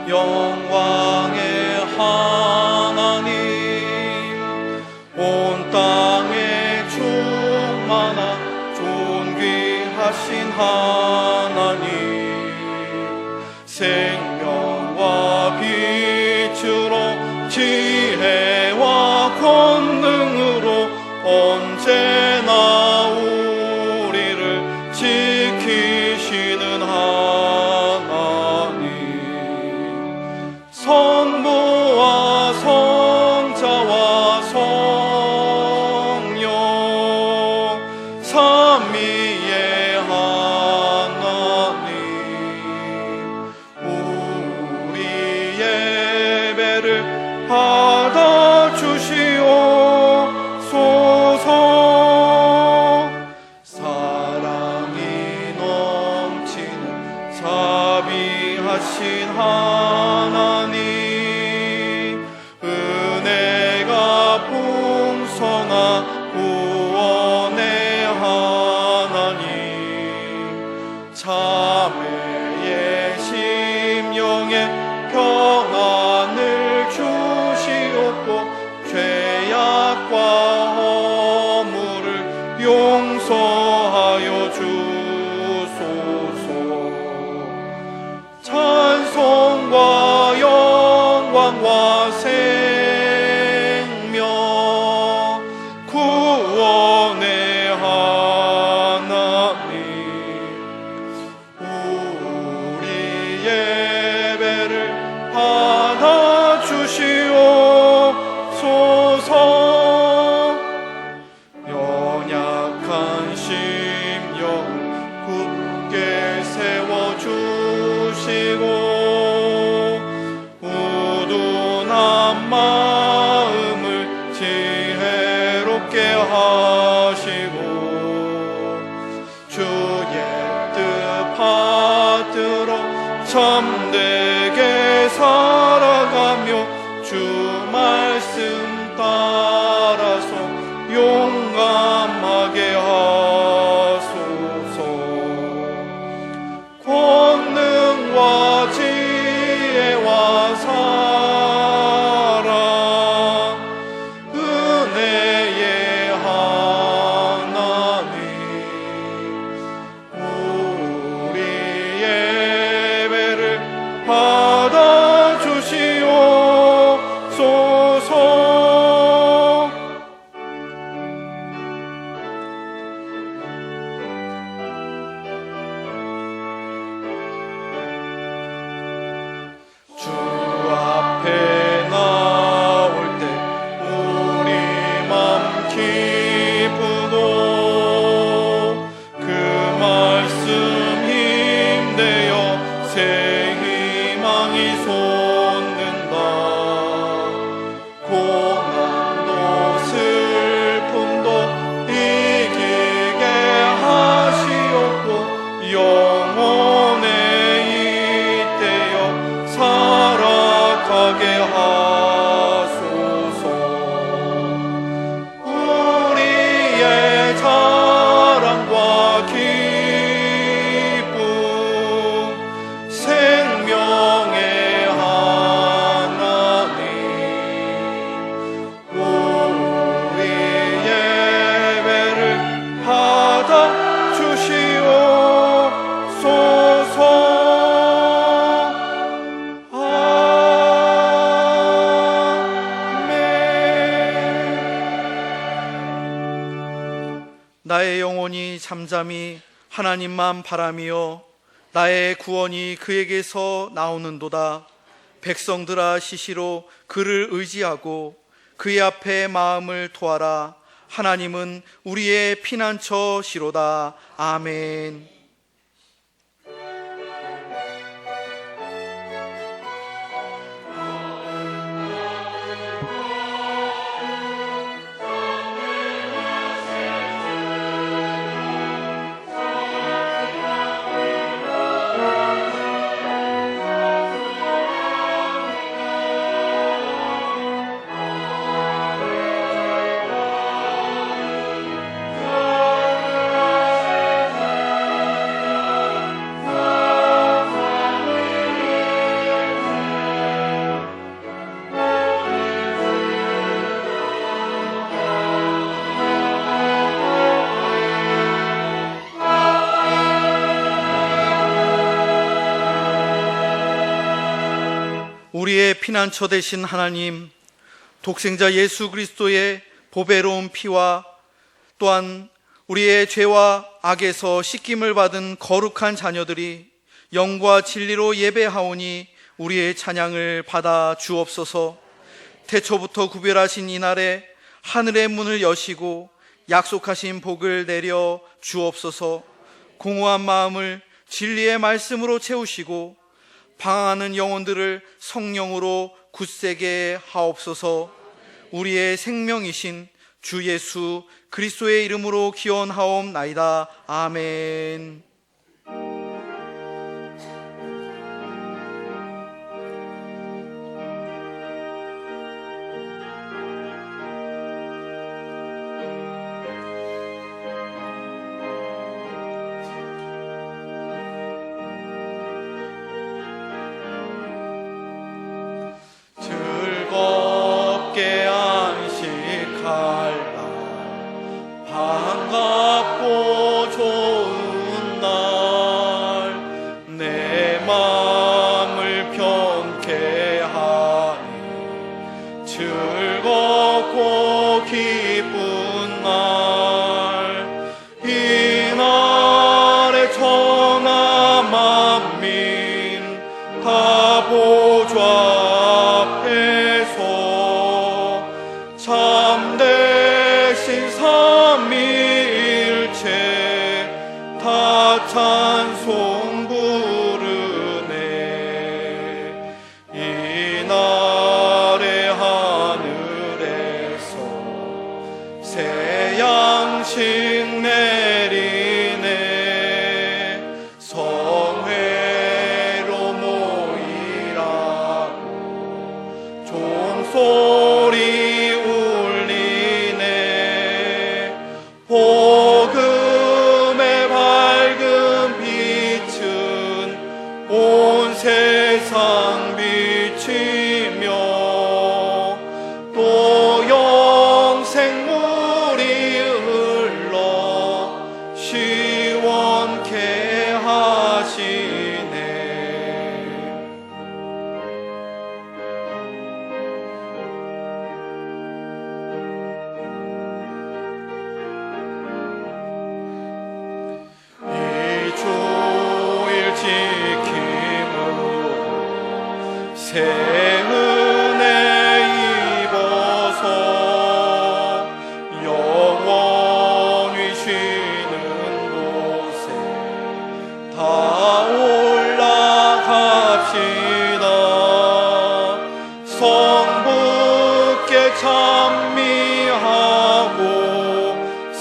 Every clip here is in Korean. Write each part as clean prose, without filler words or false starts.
영광의 하나님, 온 땅에 충만한 존귀하신 하나님, 생명과 빛으로 지혜와 권능으로 언제나 우리를 지키시는 하나님, 성부와 성자와 성령 삼위의 하나님, 우리 예배를 받아주시옵소서. 사랑이 넘치는 자비하신 하나님, 은혜가 풍성한 구원의 하나님, 자매의 심령에 평안을 주시옵고 죄악과 허물을 용서하여 주소서. 찬송과 영광과 생명 구원의 하나님, 우리 예배를 받아주시옵소서. 연약한 심령을 굳게 세워주시고 우둔한 마음을 지혜롭게 하시고 주의 뜻 받들어 참되게 살아가며 주 말씀 따라서 용감하게 하소서. 권능과 지혜와 사랑 은혜의 하나님, 우리 예배를 받아주시옵소서. 주 앞에 나올 때 우리 맘 기쁘고 그 말씀 힘되어 새 희망이 솟는다. 고난도 슬픔도 이기게 하시옵고 영원에 잇대어 살아가게 하소서. 우리의 자랑과 기쁨 생명의 하나님, 우리 예배를 받아주시옵소서. 나의 영혼이 잠잠히 하나님만 바라며 나의 구원이 그에게서 나오는도다. 백성들아 시시로 그를 의지하고 그의 앞에 마음을 토하라. 하나님은 우리의 피난처시로다. 아멘. 우리의 피난처 되신 하나님, 독생자 예수 그리스도의 보배로운 피와 또한 우리의 죄와 악에서 씻김을 받은 거룩한 자녀들이 영과 진리로 예배하오니 우리의 찬양을 받아 주옵소서. 태초부터 구별하신 이날에 하늘의 문을 여시고 약속하신 복을 내려 주옵소서. 공허한 마음을 진리의 말씀으로 채우시고 방황하는 영혼들을 성령으로 굳세게 하옵소서. 우리의 생명이신 주 예수 그리스도의 이름으로 기원하옵나이다. 아멘. 즐겁게 안식할 날, 반갑고 좋은 날, 내 마음을 편케 하니 즐겁고 기쁜 날, 이날에 천하 만민 다 보좌 참되신 삼위일체 다 찬송 부르네. 이날의 하늘에서 새 양식 내리네. 성회로 모이라고 종소리 복음의 밝은 빛은 온 세상 비치며 또 영생물이 흘러 시원케 하시네. 새 은혜 입어서 영원히 쉬는 곳에 다 올라갑시다. 성부께 찬미하고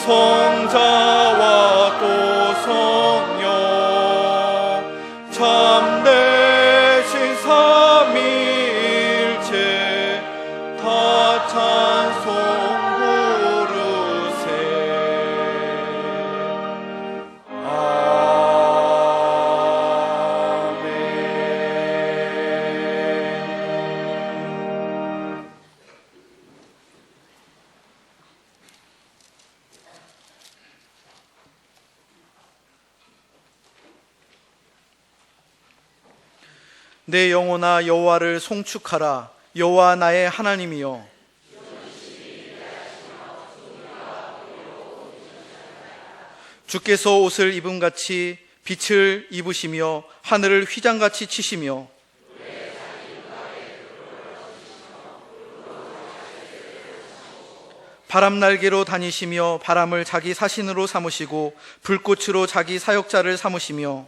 성자와 또 성령 참되신 삼위일체 다 찬송 부르세. 아멘. 내 영혼아 여호와를 송축하라. 여호와 나의 하나님이여. 주께서 옷을 입음같이 빛을 입으시며 하늘을 휘장같이 치시며 바람날개로 다니시며 바람을 자기 사신으로 삼으시고 불꽃으로 자기 사역자를 삼으시며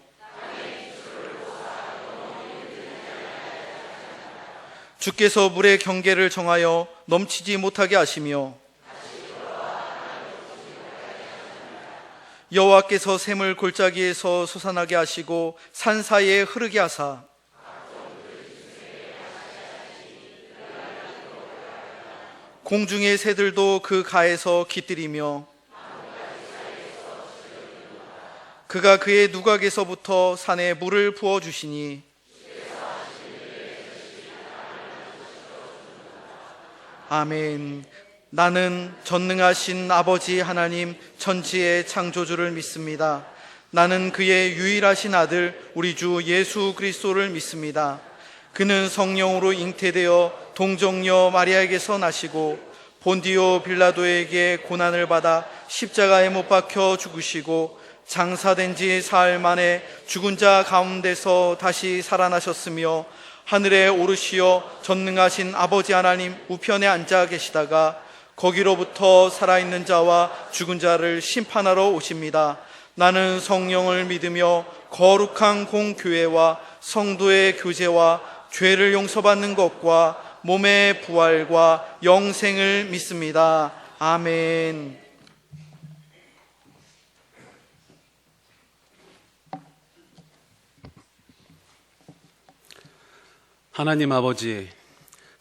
주께서 물의 경계를 정하여 넘치지 못하게 하시며 여호와께서 샘을 골짜기에서 솟아나게 하시고 산 사이에 흐르게 하사 공중의 새들도 그 가에서 깃들이며 그가 그의 누각에서부터 산에 물을 부어주시니 아멘. 나는 전능하신 아버지 하나님 천지의 창조주를 믿습니다. 나는 그의 유일하신 아들 우리 주 예수 그리스도를 믿습니다. 그는 성령으로 잉태되어 동정녀 마리아에게서 나시고 본디오 빌라도에게 고난을 받아 십자가에 못 박혀 죽으시고 장사된 지 사흘 만에 죽은 자 가운데서 다시 살아나셨으며 하늘에 오르시어 전능하신 아버지 하나님 우편에 앉아 계시다가 거기로부터 살아있는 자와 죽은 자를 심판하러 오십니다. 나는 성령을 믿으며 거룩한 공교회와 성도의 교제와 죄를 용서받는 것과 몸의 부활과 영생을 믿습니다. 아멘. 하나님 아버지,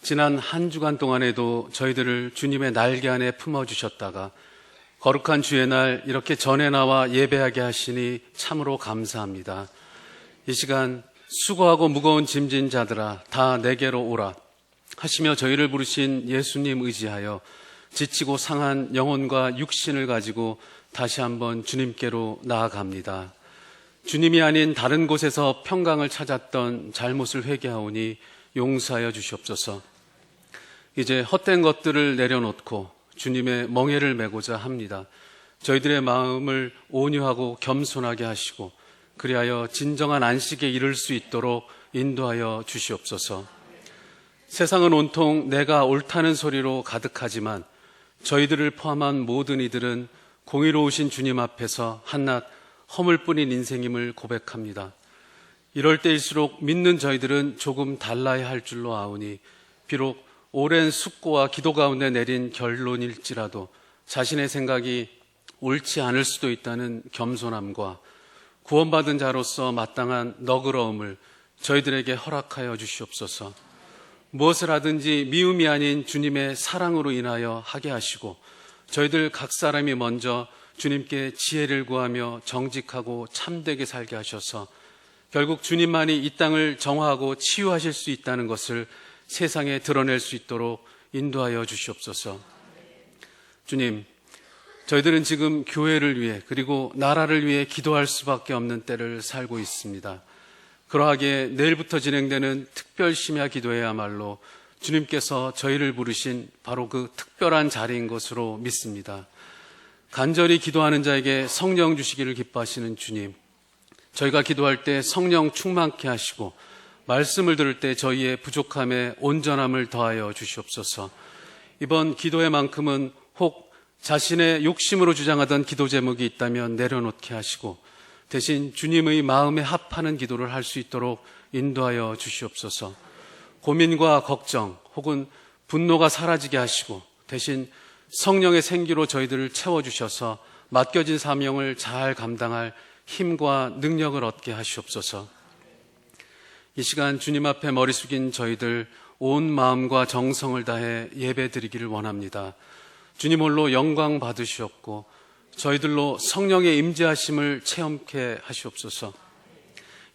지난 한 주간 동안에도 저희들을 주님의 날개 안에 품어주셨다가 거룩한 주의 날 이렇게 전에 나와 예배하게 하시니 참으로 감사합니다. 이 시간 수고하고 무거운 짐진 자들아 다 내게로 오라 하시며 저희를 부르신 예수님 의지하여 지치고 상한 영혼과 육신을 가지고 다시 한번 주님께로 나아갑니다. 주님이 아닌 다른 곳에서 평강을 찾았던 잘못을 회개하오니 용서하여 주시옵소서. 이제 헛된 것들을 내려놓고 주님의 멍에를 메고자 합니다. 저희들의 마음을 온유하고 겸손하게 하시고 그리하여 진정한 안식에 이를 수 있도록 인도하여 주시옵소서. 세상은 온통 내가 옳다는 소리로 가득하지만 저희들을 포함한 모든 이들은 공의로우신 주님 앞에서 한낱 허물뿐인 인생임을 고백합니다. 이럴 때일수록 믿는 저희들은 조금 달라야 할 줄로 아오니 비록 오랜 숙고와 기도 가운데 내린 결론일지라도 자신의 생각이 옳지 않을 수도 있다는 겸손함과 구원받은 자로서 마땅한 너그러움을 저희들에게 허락하여 주시옵소서. 무엇을 하든지 미움이 아닌 주님의 사랑으로 인하여 하게 하시고 저희들 각 사람이 먼저 주님께 지혜를 구하며 정직하고 참되게 살게 하셔서 결국 주님만이 이 땅을 정화하고 치유하실 수 있다는 것을 세상에 드러낼 수 있도록 인도하여 주시옵소서. 주님, 저희들은 지금 교회를 위해 그리고 나라를 위해 기도할 수밖에 없는 때를 살고 있습니다. 그러하기에 내일부터 진행되는 특별 심야 기도회야말로 주님께서 저희를 부르신 바로 그 특별한 자리인 것으로 믿습니다. 간절히 기도하는 자에게 성령 주시기를 기뻐하시는 주님, 저희가 기도할 때 성령 충만케 하시고 말씀을 들을 때 저희의 부족함에 온전함을 더하여 주시옵소서. 이번 기도회만큼은 혹 자신의 욕심으로 주장하던 기도 제목이 있다면 내려놓게 하시고 대신 주님의 마음에 합하는 기도를 할 수 있도록 인도하여 주시옵소서. 고민과 걱정 혹은 분노가 사라지게 하시고 대신 성령의 생기로 저희들을 채워주셔서 맡겨진 사명을 잘 감당할 힘과 능력을 얻게 하시옵소서. 이 시간 주님 앞에 머리 숙인 저희들 온 마음과 정성을 다해 예배 드리기를 원합니다. 주님 홀로 영광 받으시옵고 저희들로 성령의 임재하심을 체험케 하시옵소서.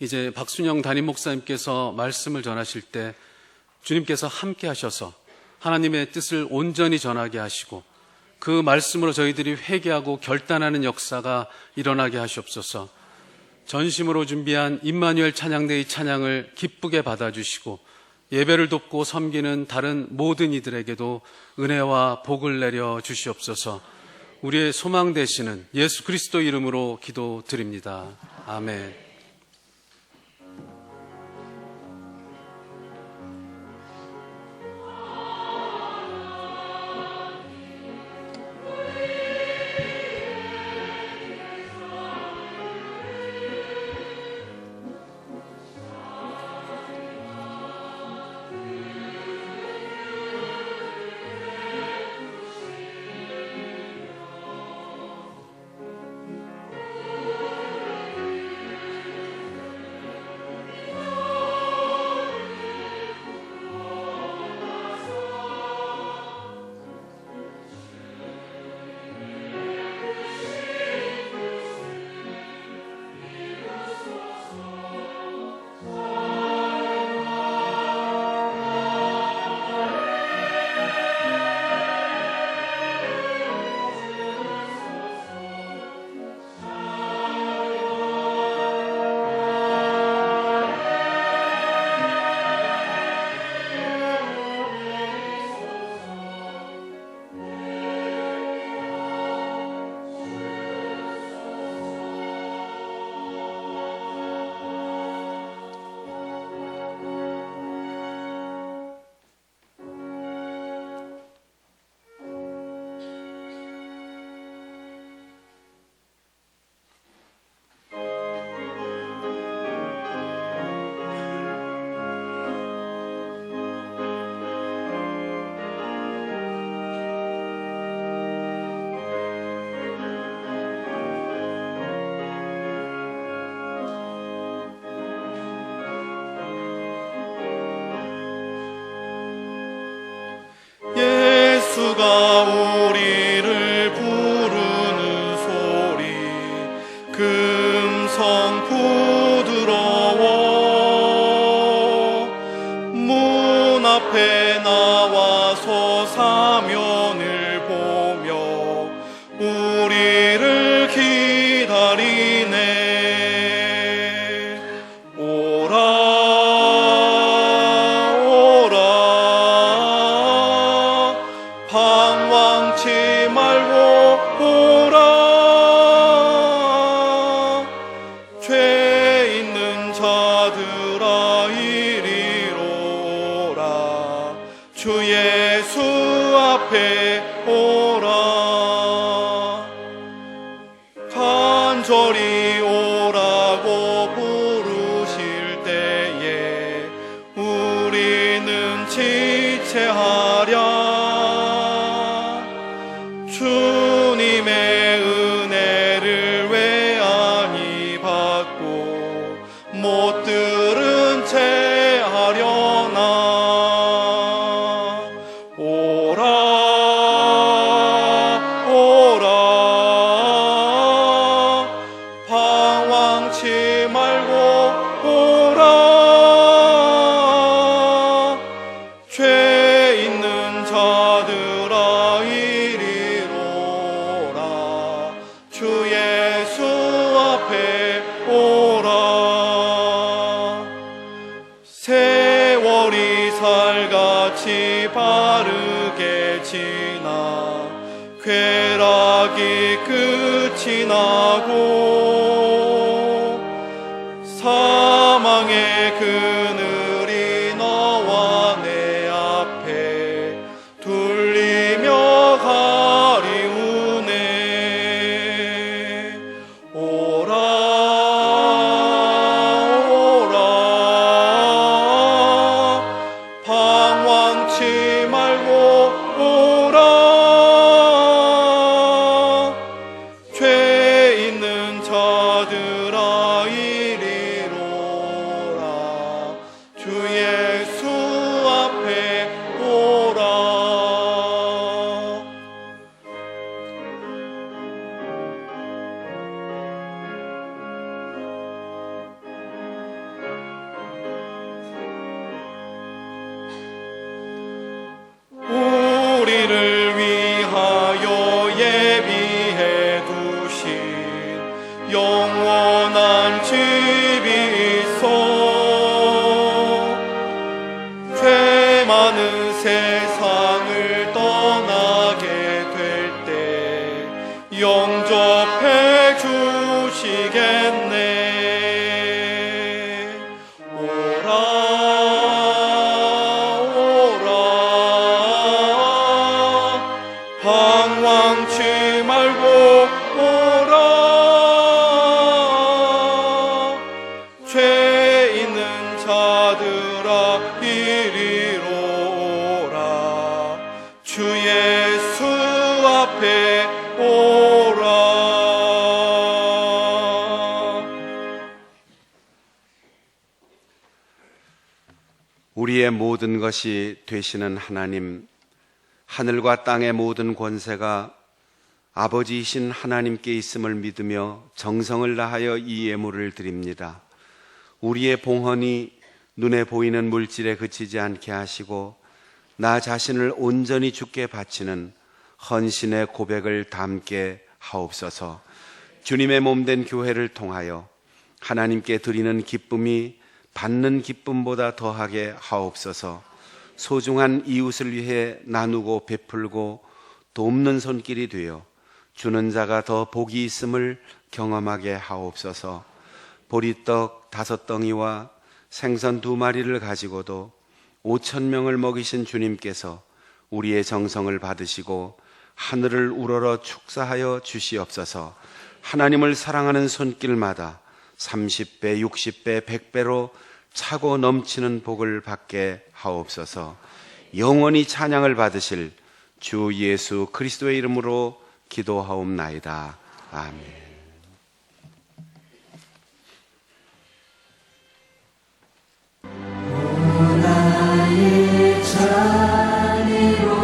이제 박순영 담임 목사님께서 말씀을 전하실 때 주님께서 함께 하셔서 하나님의 뜻을 온전히 전하게 하시고 그 말씀으로 저희들이 회개하고 결단하는 역사가 일어나게 하시옵소서. 전심으로 준비한 임마누엘 찬양대의 찬양을 기쁘게 받아주시고 예배를 돕고 섬기는 다른 모든 이들에게도 은혜와 복을 내려 주시옵소서. 우리의 소망 되시는 예수 그리스도 이름으로 기도드립니다. 아멘. 예수가 우리를 부르는 소리 금성 부드러워 문 앞에 나와서 사면을 보며 우리를 기다리네. 오라 오라 방황치 말고 오라 죄 있는 자들아 이리로 오라 주 예수 앞에 오라 간절히 오라고 부르실 때에 우리는 지체하랴. 주님의 은혜를 왜 아니 받고 못 들은 채 하려나. 오라 오라 방황치 말고 오라 죄 있는 자들아 이리로 오라 주 예수 앞에 오라. 세월이 살같이 바르게 지나 쾌락이 끝이 나고 사망의 그늘이 너와 내 앞에 둘리며 가리우네. 오라 오라 방황치 말고 오라 죄 있는 자들아 이리로 오라 주 예수 앞에 오라. 우리를 위하여 예비해 두신 영원한 집이 있어 죄 많은 세상을 떠나게 될 때 영접해 주시겠네. 오라 오라 방황치 말고 오라 죄 있는 자들아 이리로 오라 주 예수 앞에 오라. 우리의 모든 것이 되시는 하나님, 하늘과 땅의 모든 권세가 아버지이신 하나님께 있음을 믿으며 정성을 다하여 이 예물을 드립니다. 우리의 봉헌이 눈에 보이는 물질에 그치지 않게 하시고 나 자신을 온전히 주께 바치는 헌신의 고백을 담게 하옵소서. 주님의 몸된 교회를 통하여 하나님께 드리는 기쁨이 받는 기쁨보다 더하게 하옵소서. 소중한 이웃을 위해 나누고 베풀고 돕는 손길이 되어 주는 자가 더 복이 있음을 경험하게 하옵소서. 보리떡 5덩이와 생선 2마리를 가지고도 5,000명을 먹이신 주님께서 우리의 정성을 받으시고 하늘을 우러러 축사하여 주시옵소서. 하나님을 사랑하는 손길마다 30배, 60배, 100배로 차고 넘치는 복을 받게 하옵소서. 영원히 찬양을 받으실 주 예수 그리스도의 이름으로 기도하옵나이다. 아멘. 나의 자비로운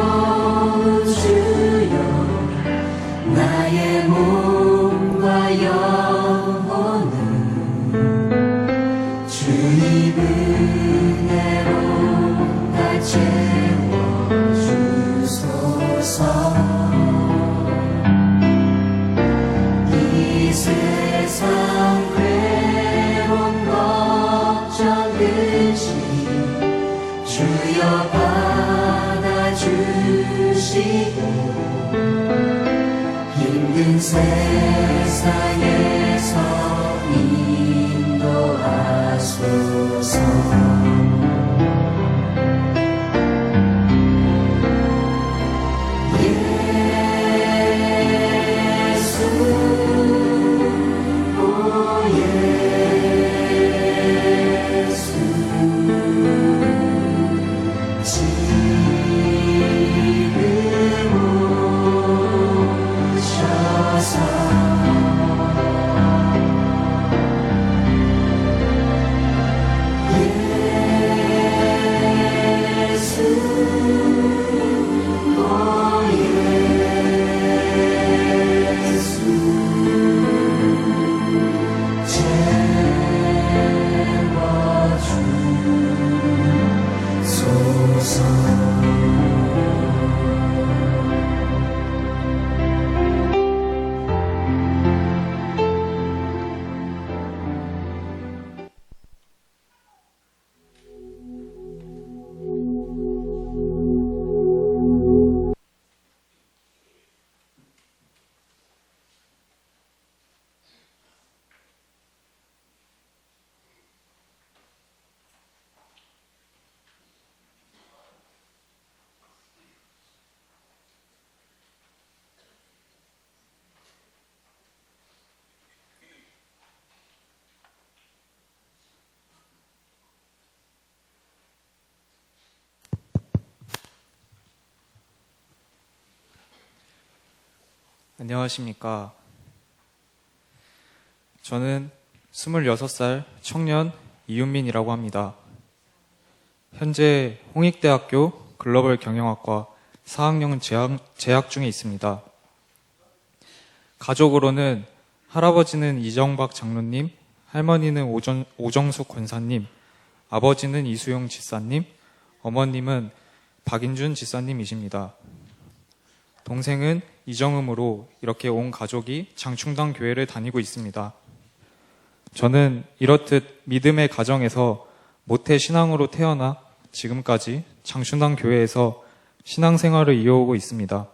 은혜로 날 채워주소서. 이 세상 괴로움 걱정 근심 주여 받아주시고 힘든 세상에서 인도하소서. 안녕하십니까. 저는 26살 청년 이윤민이라고 합니다. 현재 홍익대학교 글로벌 경영학과 4학년 재학 중에 있습니다. 가족으로는 할아버지는 이정박 장로님, 할머니는 오정숙 권사님, 아버지는 이수용 지사님, 어머님은 박인준 지사님이십니다. 동생은 이정음으로 이렇게 온 가족이 장충당 교회를 다니고 있습니다. 저는 이렇듯 믿음의 가정에서 모태 신앙으로 태어나 지금까지 장충당 교회에서 신앙생활을 이어오고 있습니다.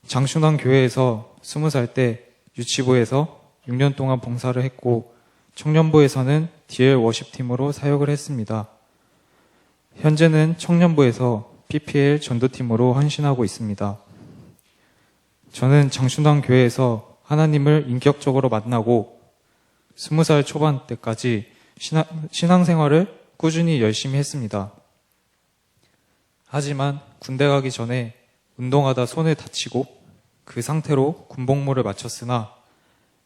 장충당 교회에서 20살 때 유치부에서 6년 동안 봉사를 했고 청년부에서는 DL 워십팀으로 사역을 했습니다. 현재는 청년부에서 PPL 전도팀으로 헌신하고 있습니다. 저는 장충당 교회에서 하나님을 인격적으로 만나고 20살 초반 때까지 신앙생활을 꾸준히 열심히 했습니다. 하지만 군대 가기 전에 운동하다 손을 다치고 그 상태로 군복무를 마쳤으나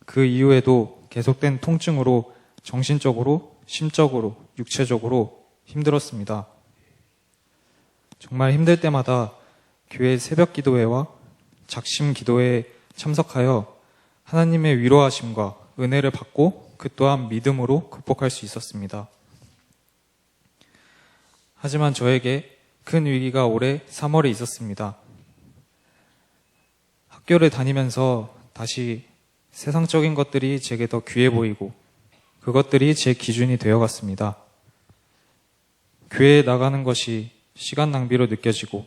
그 이후에도 계속된 통증으로 정신적으로, 심적으로, 육체적으로 힘들었습니다. 정말 힘들 때마다 교회 새벽 기도회와 작심 기도회에 참석하여 하나님의 위로하심과 은혜를 받고 그 또한 믿음으로 극복할 수 있었습니다. 하지만 저에게 큰 위기가 올해 3월에 있었습니다. 학교를 다니면서 다시 세상적인 것들이 제게 더 귀해 보이고 그것들이 제 기준이 되어갔습니다. 교회에 나가는 것이 시간 낭비로 느껴지고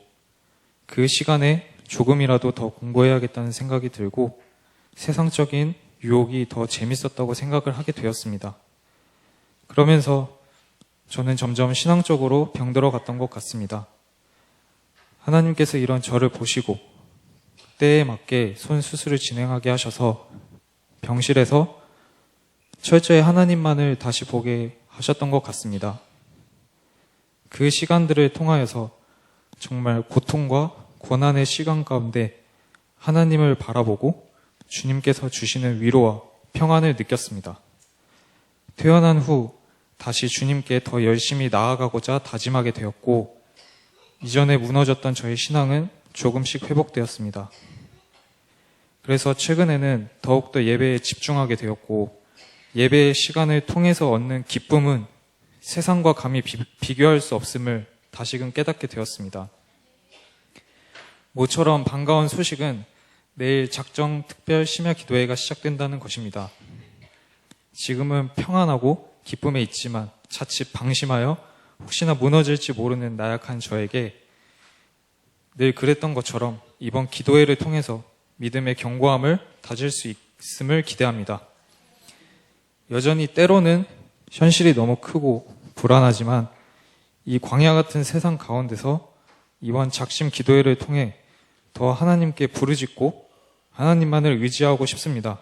그 시간에 조금이라도 더 공부해야겠다는 생각이 들고 세상적인 유혹이 더 재밌었다고 생각을 하게 되었습니다. 그러면서 저는 점점 신앙적으로 병들어 갔던 것 같습니다. 하나님께서 이런 저를 보시고 때에 맞게 손 수술을 진행하게 하셔서 병실에서 철저히 하나님만을 다시 보게 하셨던 것 같습니다. 그 시간들을 통하여서 정말 고통과 고난의 시간 가운데 하나님을 바라보고 주님께서 주시는 위로와 평안을 느꼈습니다. 퇴원한 후 다시 주님께 더 열심히 나아가고자 다짐하게 되었고 이전에 무너졌던 저의 신앙은 조금씩 회복되었습니다. 그래서 최근에는 더욱더 예배에 집중하게 되었고 예배의 시간을 통해서 얻는 기쁨은 세상과 감히 비교할 수 없음을 다시금 깨닫게 되었습니다. 모처럼 반가운 소식은 내일 작정 특별 심야 기도회가 시작된다는 것입니다. 지금은 평안하고 기쁨에 있지만 자칫 방심하여 혹시나 무너질지 모르는 나약한 저에게 늘 그랬던 것처럼 이번 기도회를 통해서 믿음의 견고함을 다질 수 있음을 기대합니다. 여전히 때로는 현실이 너무 크고 불안하지만 이 광야 같은 세상 가운데서 이번 작심 기도회를 통해 더 하나님께 부르짖고 하나님만을 의지하고 싶습니다.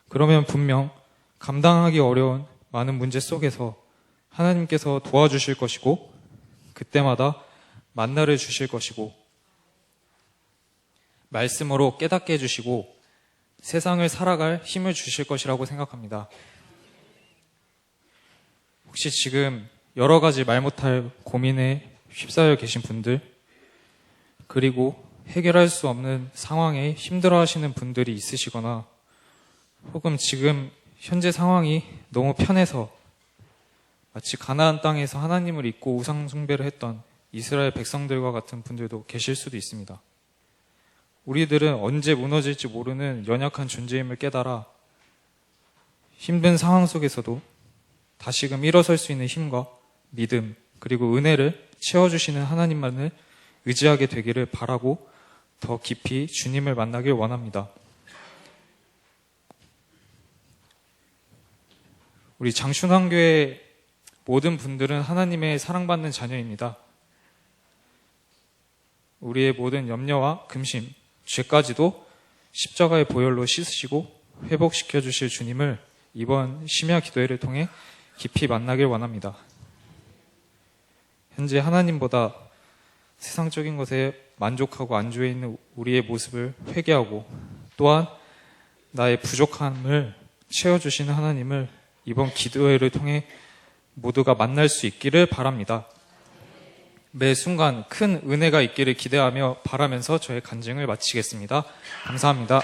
그러면 분명 감당하기 어려운 많은 문제 속에서 하나님께서 도와주실 것이고 그때마다 만나를 주실 것이고 말씀으로 깨닫게 해주시고 세상을 살아갈 힘을 주실 것이라고 생각합니다. 혹시 지금 여러 가지 말 못할 고민에 휩싸여 계신 분들, 그리고 해결할 수 없는 상황에 힘들어하시는 분들이 있으시거나 혹은 지금 현재 상황이 너무 편해서 마치 가나안 땅에서 하나님을 잊고 우상 숭배를 했던 이스라엘 백성들과 같은 분들도 계실 수도 있습니다. 우리들은 언제 무너질지 모르는 연약한 존재임을 깨달아 힘든 상황 속에서도 다시금 일어설 수 있는 힘과 믿음 그리고 은혜를 채워주시는 하나님만을 의지하게 되기를 바라고 더 깊이 주님을 만나길 원합니다. 우리 장춘환교회 모든 분들은 하나님의 사랑받는 자녀입니다. 우리의 모든 염려와 근심, 죄까지도 십자가의 보혈로 씻으시고 회복시켜 주실 주님을 이번 심야 기도회를 통해 깊이 만나길 원합니다. 현재 하나님보다 세상적인 것에 만족하고 안주해 있는 우리의 모습을 회개하고 또한 나의 부족함을 채워주시는 하나님을 이번 기도회를 통해 모두가 만날 수 있기를 바랍니다. 매 순간 큰 은혜가 있기를 기대하며 바라면서 저의 간증을 마치겠습니다. 감사합니다.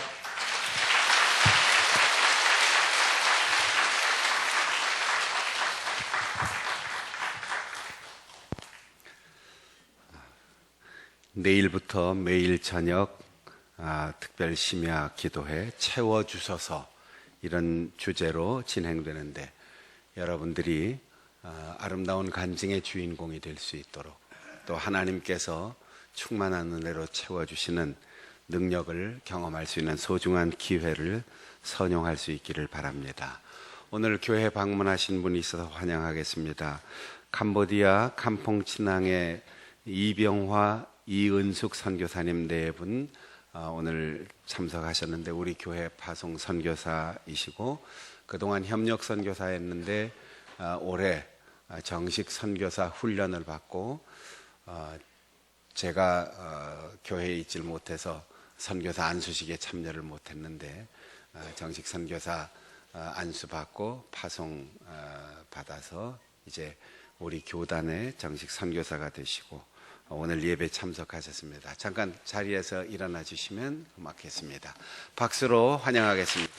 내일부터 매일 저녁 특별 심야 기도회 채워주셔서 이런 주제로 진행되는데 여러분들이 아름다운 간증의 주인공이 될 수 있도록 또 하나님께서 충만한 은혜로 채워주시는 능력을 경험할 수 있는 소중한 기회를 선용할 수 있기를 바랍니다. 오늘 교회 방문하신 분이 있어서 환영하겠습니다. 캄보디아 캄퐁 친앙의 이병화, 이은숙 선교사님 네 분 오늘 참석하셨는데 우리 교회 파송 선교사이시고 그동안 협력 선교사였는데 올해 정식 선교사 훈련을 받고 제가 교회에 있질 못해서 선교사 안수식에 참여를 못했는데 정식 선교사 안수받고 파송 받아서 이제 우리 교단의 정식 선교사가 되시고 오늘 예배 참석하셨습니다. 잠깐 자리에서 일어나 주시면 고맙겠습니다. 박수로 환영하겠습니다.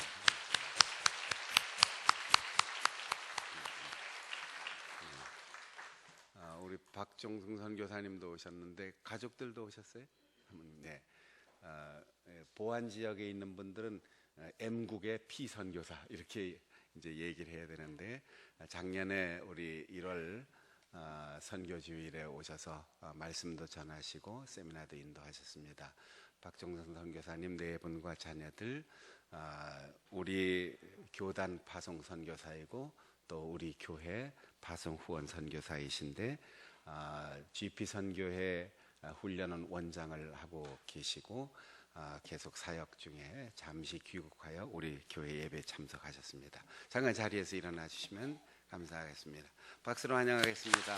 우리 박종승 선교사님도 오셨는데 가족들도 오셨어요? 네. 보안 지역에 있는 분들은 M국의 피선교사 이렇게 이제 얘기를 해야 되는데 작년에 우리 1월 선교주일에 오셔서 말씀도 전하시고 세미나도 인도하셨습니다. 박종선 선교사님 네 분과 자녀들 우리 교단 파송 선교사이고 또 우리 교회 파송 후원 선교사이신데 GP 선교회 훈련은 원장을 하고 계시고 계속 사역 중에 잠시 귀국하여 우리 교회 예배 참석하셨습니다. 잠깐 자리에서 일어나 주시면 감사하겠습니다. 박수로 환영하겠습니다.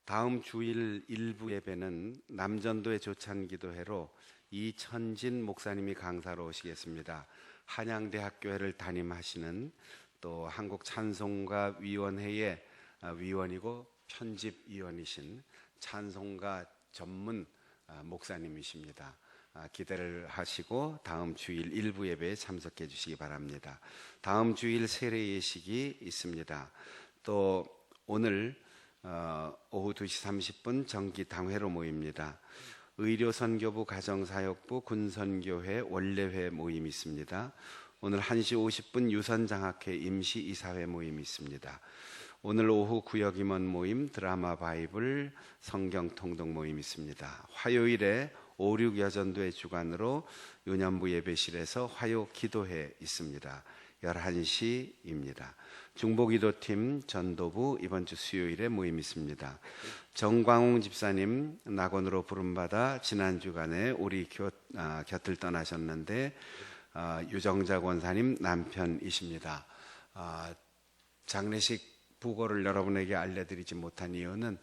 다음 주일 일부 예배는 남전도의 조찬기도회로 이천진 목사님이 강사로 오시겠습니다. 한양대학교회를 담임하시는 또 한국찬송가위원회의 위원이고 편집위원이신 찬송가 전문 목사님이십니다. 기대를 하시고 다음 주일 일부 예배에 참석해 주시기 바랍니다. 다음 주일 세례 예식이 있습니다. 또 오늘 오후 2시 30분 정기 당회로 모입니다. 의료선교부 가정사역부 군선교회 원래회 모임이 있습니다. 오늘 1시 50분 유선장학회 임시이사회 모임이 있습니다. 오늘 오후 구역임원 모임 드라마 바이블 성경통독 모임이 있습니다. 화요일에 5, 6 여전도의 주관으로 유년부 예배실에서 화요 기도회 있습니다. 11시입니다. 중보기도팀 전도부 이번 주 수요일에 모임이 있습니다. 정광웅 집사님 낙원으로 부름받아 지난 주간에 우리 곁을 떠나셨는데 유정자 권사님 남편이십니다. 장례식 부고를 여러분에게 알려드리지 못한 이유는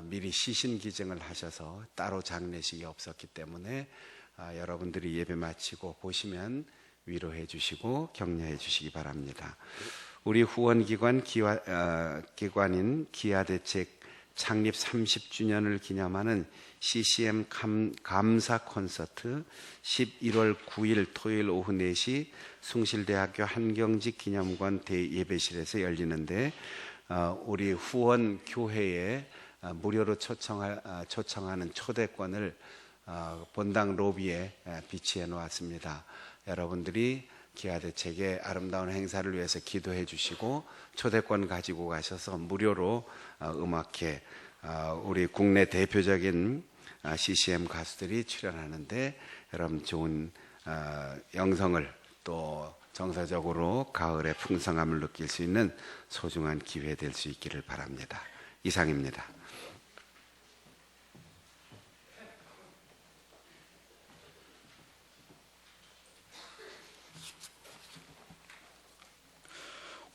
미리 시신기증을 하셔서 따로 장례식이 없었기 때문에 여러분들이 예배 마치고 보시면 위로해 주시고 격려해 주시기 바랍니다. 우리 후원기관 기관인 기아대책 창립 30주년을 기념하는 CCM 감사 콘서트 11월 9일 토요일 오후 4시 숭실대학교 한경직 기념관 대예배실에서 열리는데 우리 후원 교회에 무료로 초청하는 초대권을 본당 로비에 비치해 놓았습니다. 여러분들이 기아대책의 아름다운 행사를 위해서 기도해 주시고 초대권 가지고 가셔서 무료로 음악회 우리 국내 대표적인 CCM 가수들이 출연하는데 여러분 좋은 영성을 또 정서적으로 가을의 풍성함을 느낄 수 있는 소중한 기회 될 수 있기를 바랍니다. 이상입니다.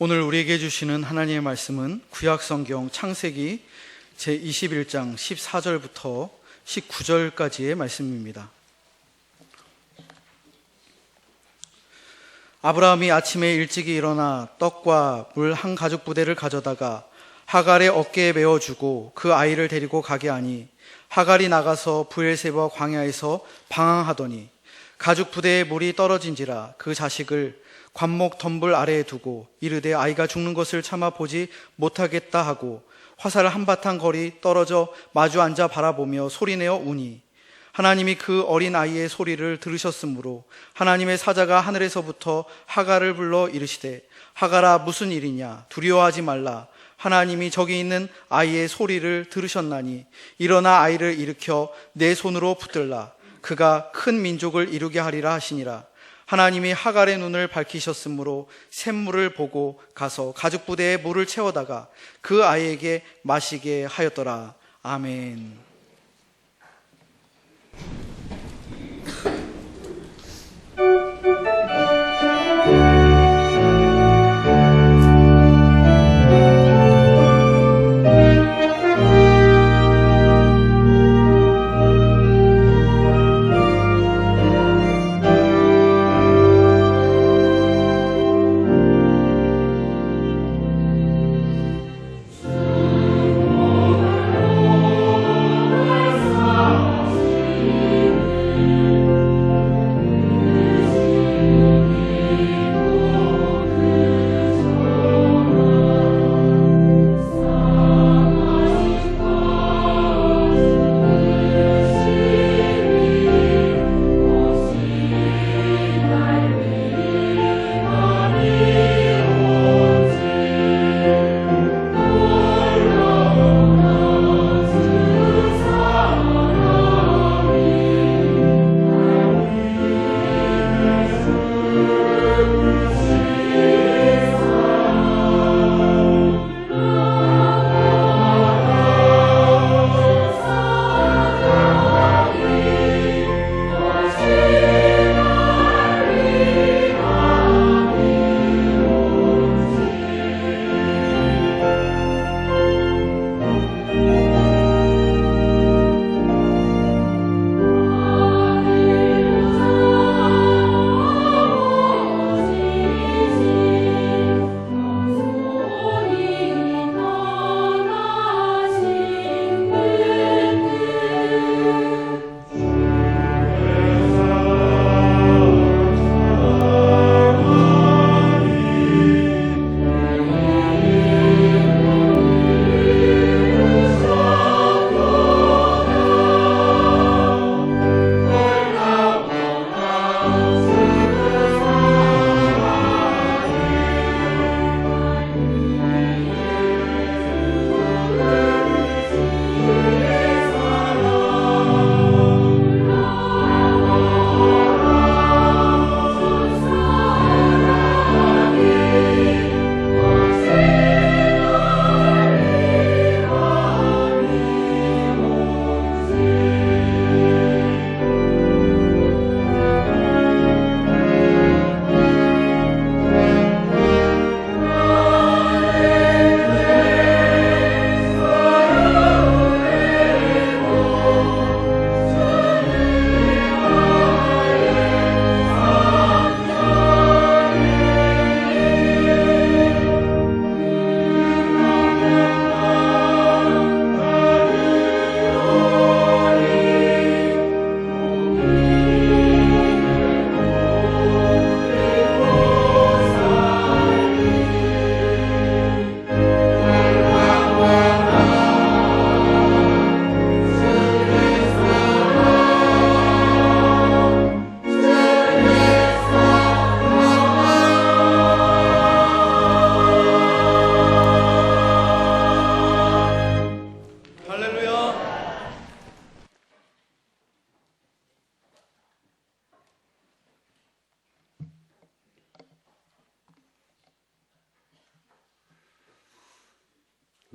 오늘 우리에게 주시는 하나님의 말씀은 구약성경 창세기 제21장 14절부터 19절까지의 말씀입니다. 아브라함이 아침에 일찍이 일어나 떡과 물 한 가죽 부대를 가져다가 하갈의 어깨에 메어주고 그 아이를 데리고 가게 하니 하갈이 나가서 브엘세바 광야에서 방황하더니 가죽 부대에 물이 떨어진지라 그 자식을 관목 덤불 아래에 두고 이르되 아이가 죽는 것을 참아 보지 못하겠다 하고 화살 한바탕 거리 떨어져 마주 앉아 바라보며 소리내어 우니 하나님이 그 어린 아이의 소리를 들으셨으므로 하나님의 사자가 하늘에서부터 하갈을 불러 이르시되 하갈아 무슨 일이냐 두려워하지 말라 하나님이 저기 있는 아이의 소리를 들으셨나니 일어나 아이를 일으켜 내 손으로 붙들라 그가 큰 민족을 이루게 하리라 하시니라. 하나님이 하갈의 눈을 밝히셨으므로 샘물을 보고 가서 가죽 부대에 물을 채워다가 그 아이에게 마시게 하였더라. 아멘.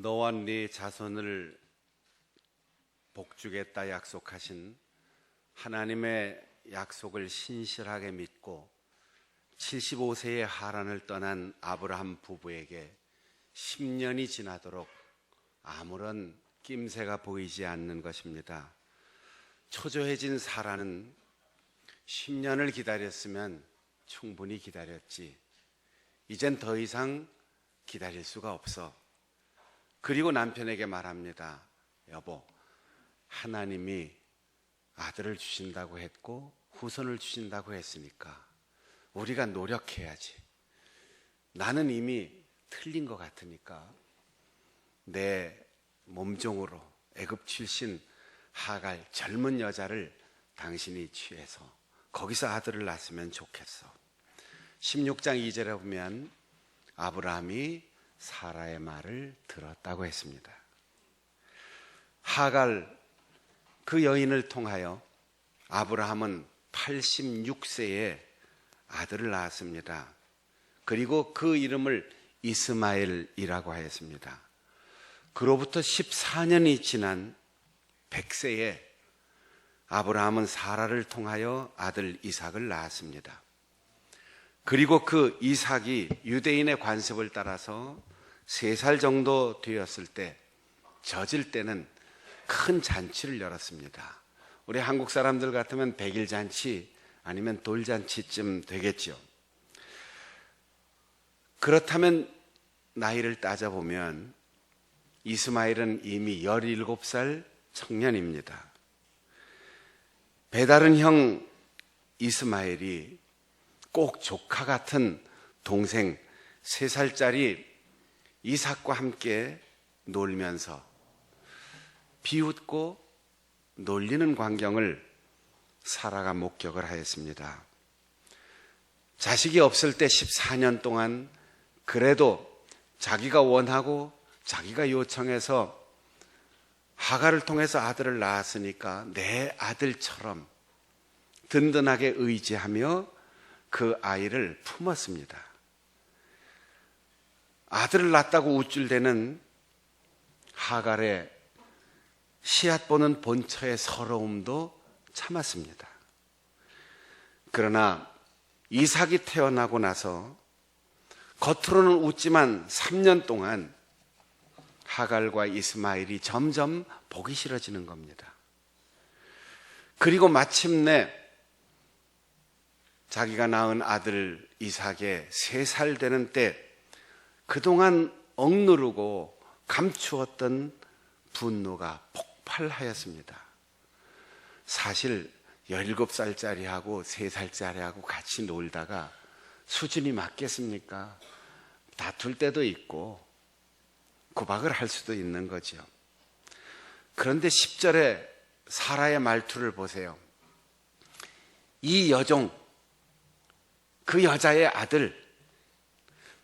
너와 네 자손을 복주겠다 약속하신 하나님의 약속을 신실하게 믿고 75세의 하란을 떠난 아브라함 부부에게 10년이 지나도록 아무런 낌새가 보이지 않는 것입니다. 초조해진 사라는 10년을 기다렸으면 충분히 기다렸지, 이젠 더 이상 기다릴 수가 없어. 그리고 남편에게 말합니다. 여보, 하나님이 아들을 주신다고 했고 후손을 주신다고 했으니까 우리가 노력해야지. 나는 이미 틀린 것 같으니까 내 몸종으로 애굽 출신 하갈 젊은 여자를 당신이 취해서 거기서 아들을 낳았으면 좋겠어. 16장 2절에 보면 아브라함이 사라의 말을 들었다고 했습니다. 하갈 그 여인을 통하여 아브라함은 86세에 아들을 낳았습니다. 그리고 그 이름을 이스마엘이라고 하였습니다. 그로부터 14년이 지난 100세에 아브라함은 사라를 통하여 아들 이삭을 낳았습니다. 그리고 그 이삭이 유대인의 관습을 따라서 3살 정도 되었을 때, 젖을 때는 큰 잔치를 열었습니다. 우리 한국 사람들 같으면 백일잔치 아니면 돌잔치쯤 되겠죠. 그렇다면 나이를 따져보면 이스마엘은 이미 17살 청년입니다. 배다른 형 이스마엘이 꼭 조카 같은 동생 3살짜리 이삭과 함께 놀면서 비웃고 놀리는 광경을 사라가 목격을 하였습니다. 자식이 없을 때 14년 동안 그래도 자기가 원하고 자기가 요청해서 하갈을 통해서 아들을 낳았으니까 내 아들처럼 든든하게 의지하며 그 아이를 품었습니다. 아들을 낳았다고 우쭐대는 하갈의 씨앗 보는 본처의 서러움도 참았습니다. 그러나 이삭이 태어나고 나서 겉으로는 웃지만 3년 동안 하갈과 이스마엘이 점점 보기 싫어지는 겁니다. 그리고 마침내 자기가 낳은 아들 이삭의 3살 되는 때 그동안 억누르고 감추었던 분노가 폭발하였습니다. 사실 17살짜리하고 3살짜리하고 같이 놀다가 수준이 맞겠습니까? 다툴 때도 있고 구박을 할 수도 있는 거죠. 그런데 10절에 사라의 말투를 보세요. 이 여종, 그 여자의 아들,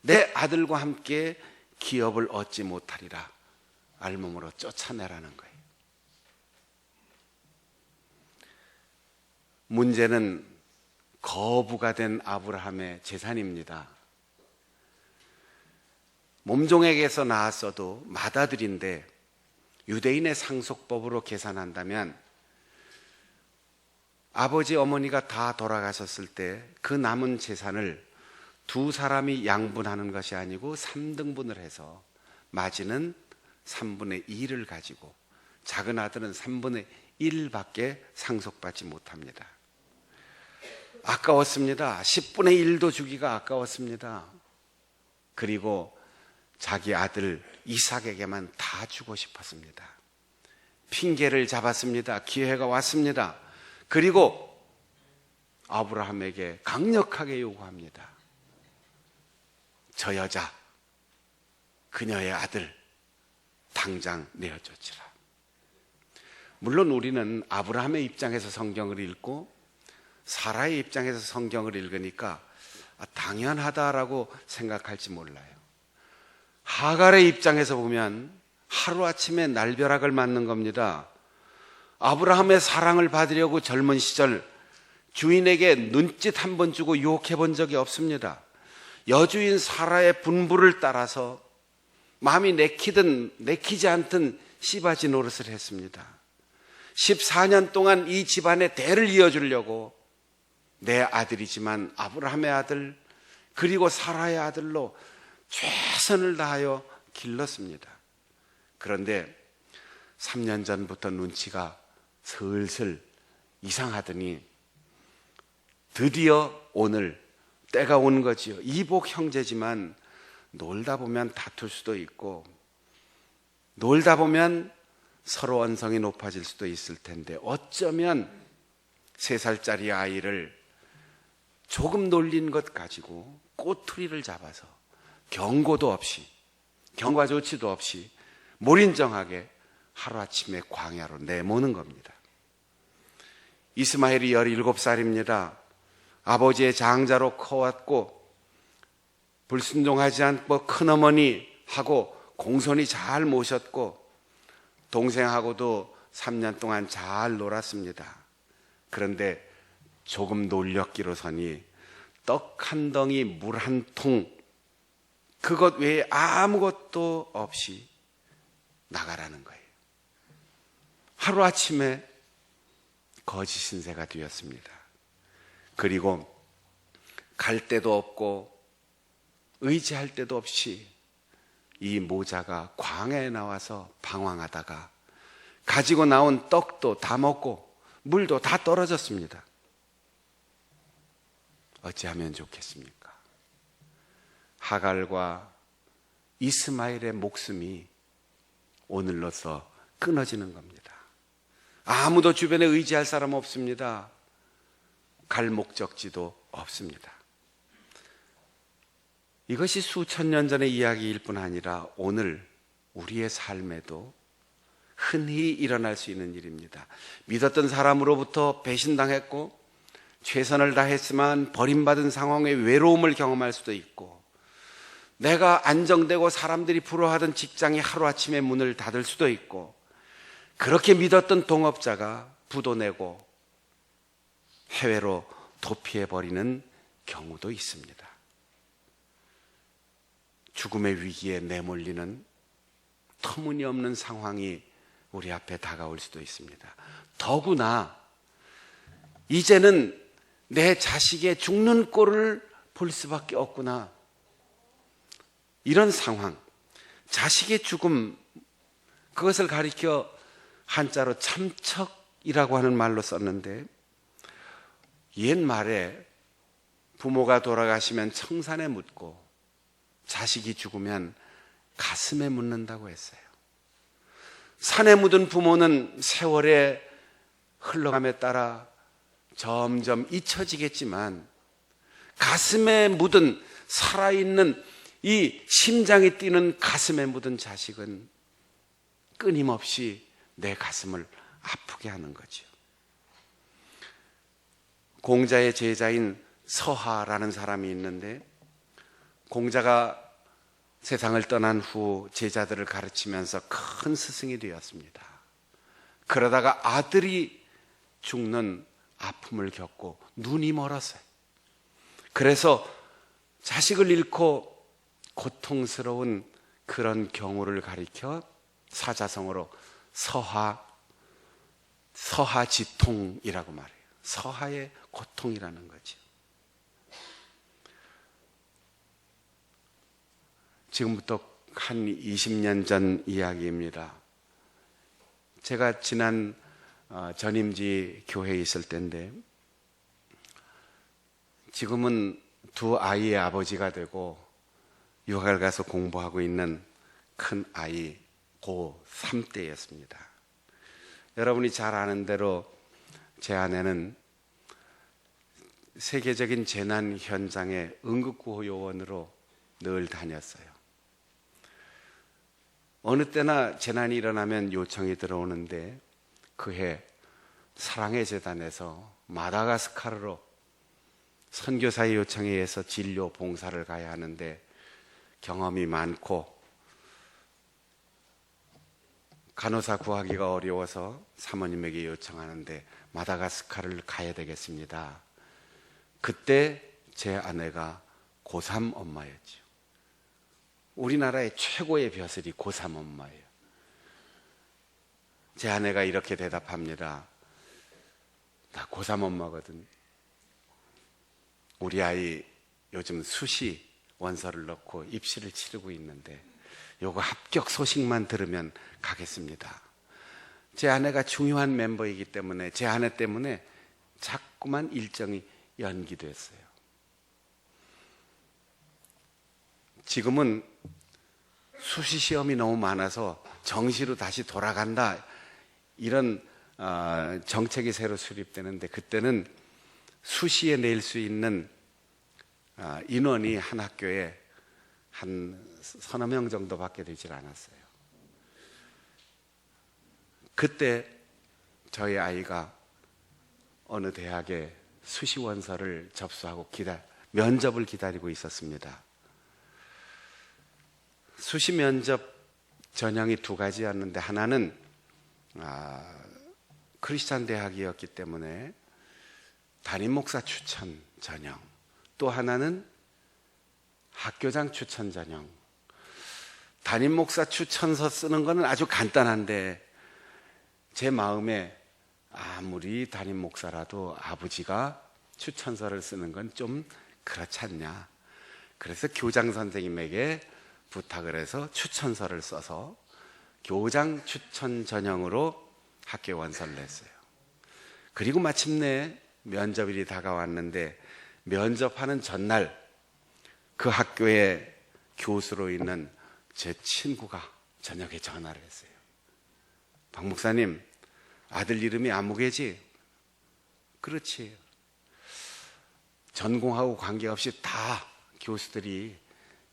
내 아들과 함께 기업을 얻지 못하리라 알몸으로 쫓아내라는 거예요. 문제는 거부가 된 아브라함의 재산입니다. 몸종에게서 나왔어도 맏아들인데 유대인의 상속법으로 계산한다면 아버지 어머니가 다 돌아가셨을 때 그 남은 재산을 2사람이 양분하는 것이 아니고 3등분을 해서 맏이는 3분의 2를 가지고 작은 아들은 3분의 1밖에 상속받지 못합니다. 아까웠습니다. 10분의 1도 주기가 아까웠습니다. 그리고 자기 아들 이삭에게만 다 주고 싶었습니다. 핑계를 잡았습니다. 기회가 왔습니다. 그리고 아브라함에게 강력하게 요구합니다. 저 여자, 그녀의 아들 당장 내어쫓으라. 물론 우리는 아브라함의 입장에서 성경을 읽고 사라의 입장에서 성경을 읽으니까 당연하다라고 생각할지 몰라요. 하갈의 입장에서 보면 하루아침에 날벼락을 맞는 겁니다. 아브라함의 사랑을 받으려고 젊은 시절 주인에게 눈짓 한 번 주고 유혹해 본 적이 없습니다. 여주인 사라의 분부를 따라서 마음이 내키든 내키지 않든 씨바지 노릇을 했습니다. 14년 동안 이 집안의 대를 이어주려고 내 아들이지만 아브라함의 아들 그리고 사라의 아들로 최선을 다하여 길렀습니다. 그런데 3년 전부터 눈치가 슬슬 이상하더니 드디어 오늘 때가 온 거지요. 이복 형제지만 놀다 보면 다툴 수도 있고 놀다 보면 서로 언성이 높아질 수도 있을 텐데 어쩌면 3살짜리 아이를 조금 놀린 것 가지고 꼬투리를 잡아서 경고도 없이 경과 조치도 없이 몰인정하게 하루아침에 광야로 내모는 겁니다. 이스마엘이 17살입니다. 아버지의 장자로 커왔고 불순종하지 않고 큰어머니하고 공손히 잘 모셨고 동생하고도 3년 동안 잘 놀았습니다. 그런데 조금 놀렸기로서니 떡 한 덩이 물 한 통 그것 외에 아무것도 없이 나가라는 거예요. 하루아침에 거짓 신세가 되었습니다. 그리고 갈 데도 없고 의지할 데도 없이 이 모자가 광야에 나와서 방황하다가 가지고 나온 떡도 다 먹고 물도 다 떨어졌습니다. 어찌하면 좋겠습니까? 하갈과 이스마엘의 목숨이 오늘로서 끊어지는 겁니다. 아무도 주변에 의지할 사람 없습니다. 갈 목적지도 없습니다. 이것이 수천 년 전의 이야기일 뿐 아니라 오늘 우리의 삶에도 흔히 일어날 수 있는 일입니다. 믿었던 사람으로부터 배신당했고 최선을 다했지만 버림받은 상황의 외로움을 경험할 수도 있고 내가 안정되고 사람들이 부러워하던 직장이 하루아침에 문을 닫을 수도 있고 그렇게 믿었던 동업자가 부도 내고 해외로 도피해버리는 경우도 있습니다. 죽음의 위기에 내몰리는 터무니없는 상황이 우리 앞에 다가올 수도 있습니다. 더구나 이제는 내 자식의 죽는 꼴을 볼 수밖에 없구나. 이런 상황, 자식의 죽음, 그것을 가리켜 한자로 참척이라고 하는 말로 썼는데 옛말에 부모가 돌아가시면 청산에 묻고 자식이 죽으면 가슴에 묻는다고 했어요. 산에 묻은 부모는 세월의 흘러감에 따라 점점 잊혀지겠지만 가슴에 묻은 살아있는 이 심장이 뛰는 가슴에 묻은 자식은 끊임없이 내 가슴을 아프게 하는 거죠. 공자의 제자인 서하라는 사람이 있는데 공자가 세상을 떠난 후 제자들을 가르치면서 큰 스승이 되었습니다. 그러다가 아들이 죽는 아픔을 겪고 눈이 멀었어요. 그래서 자식을 잃고 고통스러운 그런 경우를 가리켜 사자성어로 서하지통이라고 말해요. 서하의 고통이라는 거죠. 지금부터 한 20년 전 이야기입니다. 제가 지난 전임지 교회에 있을 때인데 지금은 2 아이의 아버지가 되고 유학을 가서 공부하고 있는 큰 아이 고3 때였습니다. 여러분이 잘 아는 대로 제 아내는 세계적인 재난 현장에 응급구호 요원으로 늘 다녔어요. 어느 때나 재난이 일어나면 요청이 들어오는데 그해 사랑의 재단에서 마다가스카르로 선교사의 요청에 의해서 진료 봉사를 가야 하는데 경험이 많고 간호사 구하기가 어려워서 사모님에게 요청하는데 마다가스카르를 가야 되겠습니다. 그때 제 아내가 고3 엄마였죠. 우리나라의 최고의 벼슬이 고3 엄마예요. 제 아내가 이렇게 대답합니다. 나 고3 엄마거든. 우리 아이 요즘 수시 원서를 넣고 입시를 치르고 있는데 요거 합격 소식만 들으면 가겠습니다. 제 아내가 중요한 멤버이기 때문에 제 아내 때문에 자꾸만 일정이 연기됐어요. 지금은 수시 시험이 너무 많아서 정시로 다시 돌아간다 이런 정책이 새로 수립되는데 그때는 수시에 낼 수 있는 인원이 한 학교에 한 서너 명 정도밖에 되질 않았어요. 그때 저희 아이가 어느 대학에 수시 원서를 접수하고 면접을 기다리고 있었습니다. 수시 면접 전형이 두 가지였는데 하나는 크리스찬 대학이었기 때문에 담임 목사 추천 전형, 또 하나는 학교장 추천 전형. 담임 목사 추천서 쓰는 거는 아주 간단한데 제 마음에 아무리 담임 목사라도 아버지가 추천서를 쓰는 건 좀 그렇지 않냐. 그래서 교장 선생님에게 부탁을 해서 추천서를 써서 교장 추천 전형으로 학교 원서를 냈어요. 그리고 마침내 면접일이 다가왔는데 면접하는 전날 그 학교의 교수로 있는 제 친구가 저녁에 전화를 했어요. 박 목사님, 아들 이름이 아무개지? 그렇지. 전공하고 관계없이 다 교수들이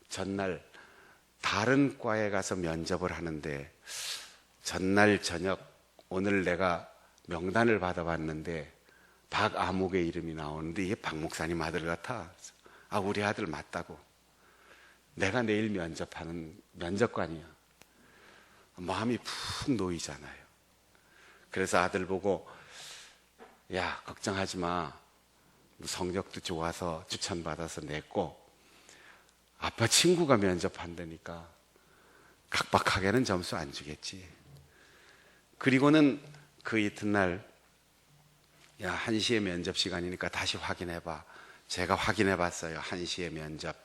전날 다른 과에 가서 면접을 하는데 전날 저녁 오늘 내가 명단을 받아봤는데 박아목의 이름이 나오는데 이게 박 목사님 아들 같아. 우리 아들 맞다고. 내가 내일 면접하는 면접관이야. 마음이 푹 놓이잖아요. 그래서 아들 보고 야, 걱정하지 마. 성적도 좋아서 추천받아서 냈고 아빠 친구가 면접한다니까 각박하게는 점수 안 주겠지. 그리고는 그 이튿날 야, 1시에 면접 시간이니까 다시 확인해봐. 제가 확인해봤어요. 1시에 면접.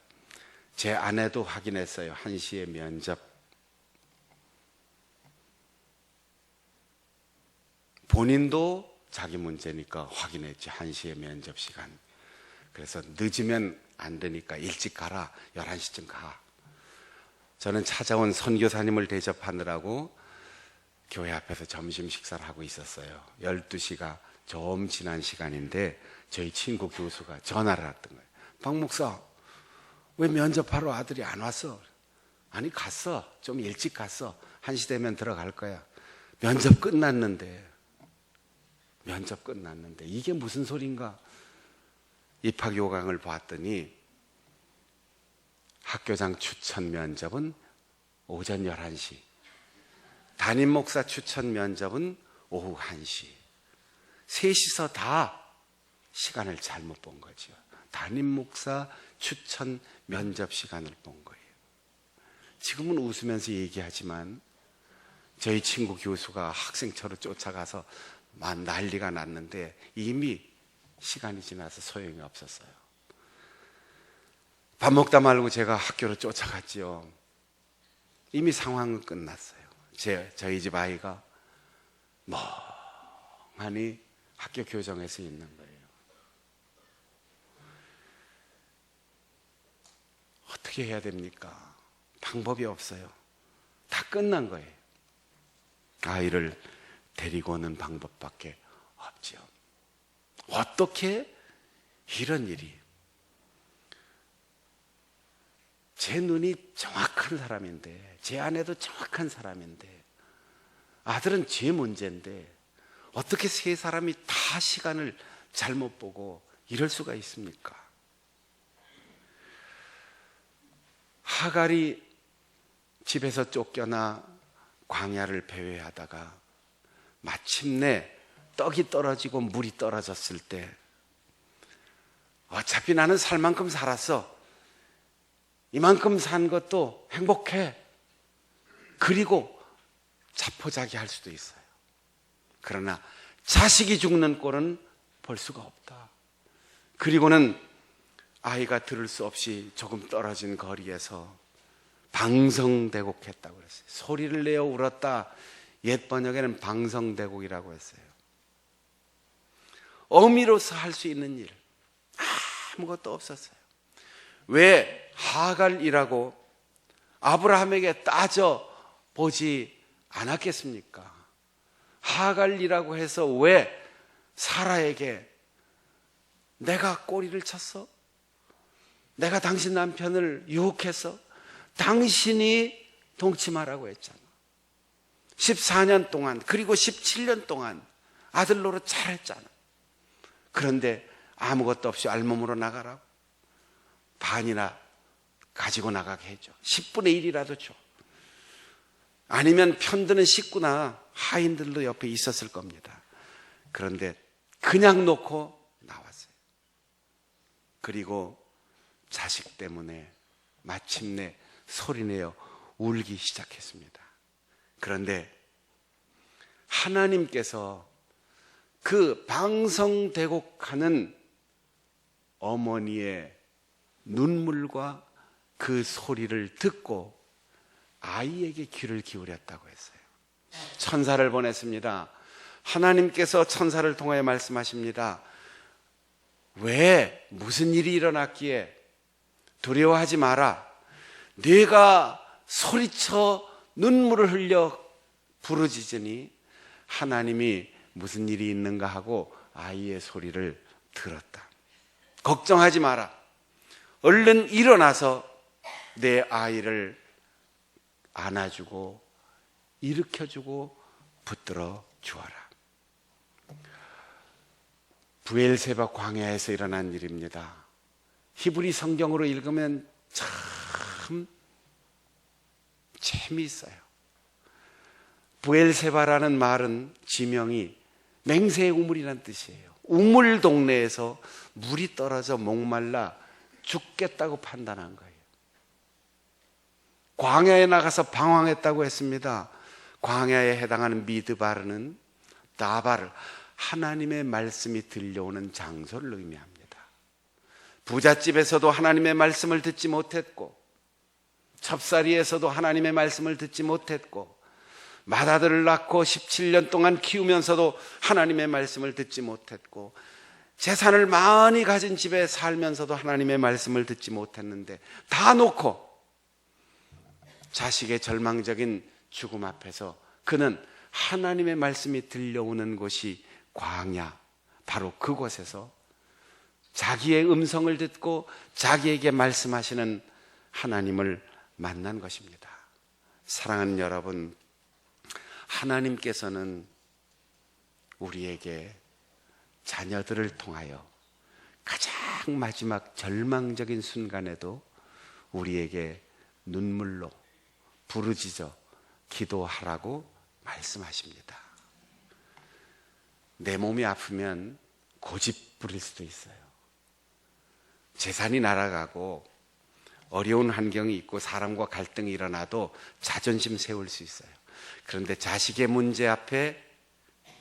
제 아내도 확인했어요. 1시에 면접. 본인도 자기 문제니까 확인했지. 1시에 면접 시간. 그래서 늦으면 안 되니까 일찍 가라. 11시쯤 가. 저는 찾아온 선교사님을 대접하느라고 교회 앞에서 점심 식사를 하고 있었어요. 12시가 좀 지난 시간인데 저희 친구 교수가 전화를 했던 거예요. 박 목사, 왜 면접하러 아들이 안 왔어? 아니, 갔어. 좀 일찍 갔어. 1시 되면 들어갈 거야. 면접 끝났는데 이게 무슨 소린가? 입학 요강을 봤더니 학교장 추천 면접은 오전 11시, 담임 목사 추천 면접은 오후 1시. 셋이서 다 시간을 잘못 본 거죠. 담임 목사 추천 면접 시간을 본 거예요. 지금은 웃으면서 얘기하지만 저희 친구 교수가 학생처로 쫓아가서 난리가 났는데 이미 시간이 지나서 소용이 없었어요. 밥 먹다 말고 제가 학교로 쫓아갔지요. 이미 상황은 끝났어요. 저희 집 아이가 멍하니 학교 교정에서 있는 거예요. 어떻게 해야 됩니까? 방법이 없어요. 다 끝난 거예요. 아이를 데리고 오는 방법밖에 없죠. 어떻게 이런 일이? 제 눈이 정확한 사람인데, 제 아내도 정확한 사람인데, 아들은 제 문제인데 어떻게 세 사람이 다 시간을 잘못 보고 이럴 수가 있습니까? 하갈이 집에서 쫓겨나 광야를 배회하다가 마침내 떡이 떨어지고 물이 떨어졌을 때 어차피 나는 살 만큼 살았어. 이만큼 산 것도 행복해. 그리고 자포자기 할 수도 있어요. 그러나 자식이 죽는 꼴은 볼 수가 없다. 그리고는 아이가 들을 수 없이 조금 떨어진 거리에서 방성대곡했다고 그랬어요. 소리를 내어 울었다. 옛 번역에는 방성대곡이라고 했어요. 어미로서 할 수 있는 일 아무것도 없었어요. 왜 하갈이라고 아브라함에게 따져 보지 않았겠습니까? 하갈이라고 해서 왜 사라에게 내가 꼬리를 쳤어? 내가 당신 남편을 유혹했어? 당신이 동침하라고 했잖아. 14년 동안 그리고 17년 동안 아들 노릇 잘했잖아. 그런데 아무것도 없이 알몸으로 나가라고 반이나 가지고 나가게 해줘. 10분의 1이라도 줘. 아니면 편드는 식구나 하인들도 옆에 있었을 겁니다. 그런데 그냥 놓고 나왔어요. 그리고 자식 때문에 마침내 소리내어 울기 시작했습니다. 그런데 하나님께서 그 방성대곡하는 어머니의 눈물과 그 소리를 듣고 아이에게 귀를 기울였다고 했어요. 천사를 보냈습니다. 하나님께서 천사를 통하여 말씀하십니다. 왜 무슨 일이 일어났기에 두려워하지 마라. 네가 소리쳐 눈물을 흘려 부르짖으니 하나님이 무슨 일이 있는가 하고 아이의 소리를 들었다. 걱정하지 마라. 얼른 일어나서 내 아이를 안아주고 일으켜주고 붙들어 주어라. 브엘세바 광야에서 일어난 일입니다. 히브리 성경으로 읽으면 참 재미있어요. 브엘세바라는 말은 지명이 맹세의 우물이라는 뜻이에요. 우물 동네에서 물이 떨어져 목말라 죽겠다고 판단한 거예요. 광야에 나가서 방황했다고 했습니다. 광야에 해당하는 미드바르는 나바르, 하나님의 말씀이 들려오는 장소를 의미합니다. 부잣집에서도 하나님의 말씀을 듣지 못했고, 첩사리에서도 하나님의 말씀을 듣지 못했고, 맏아들을 낳고 17년 동안 키우면서도 하나님의 말씀을 듣지 못했고, 재산을 많이 가진 집에 살면서도 하나님의 말씀을 듣지 못했는데, 다 놓고 자식의 절망적인 죽음 앞에서 그는 하나님의 말씀이 들려오는 곳이 광야, 바로 그곳에서 자기의 음성을 듣고 자기에게 말씀하시는 하나님을 만난 것입니다. 사랑하는 여러분, 하나님께서는 우리에게 자녀들을 통하여 가장 마지막 절망적인 순간에도 우리에게 눈물로 부르짖어 기도하라고 말씀하십니다. 내 몸이 아프면 고집 부릴 수도 있어요. 재산이 날아가고 어려운 환경이 있고 사람과 갈등이 일어나도 자존심 세울 수 있어요. 그런데 자식의 문제 앞에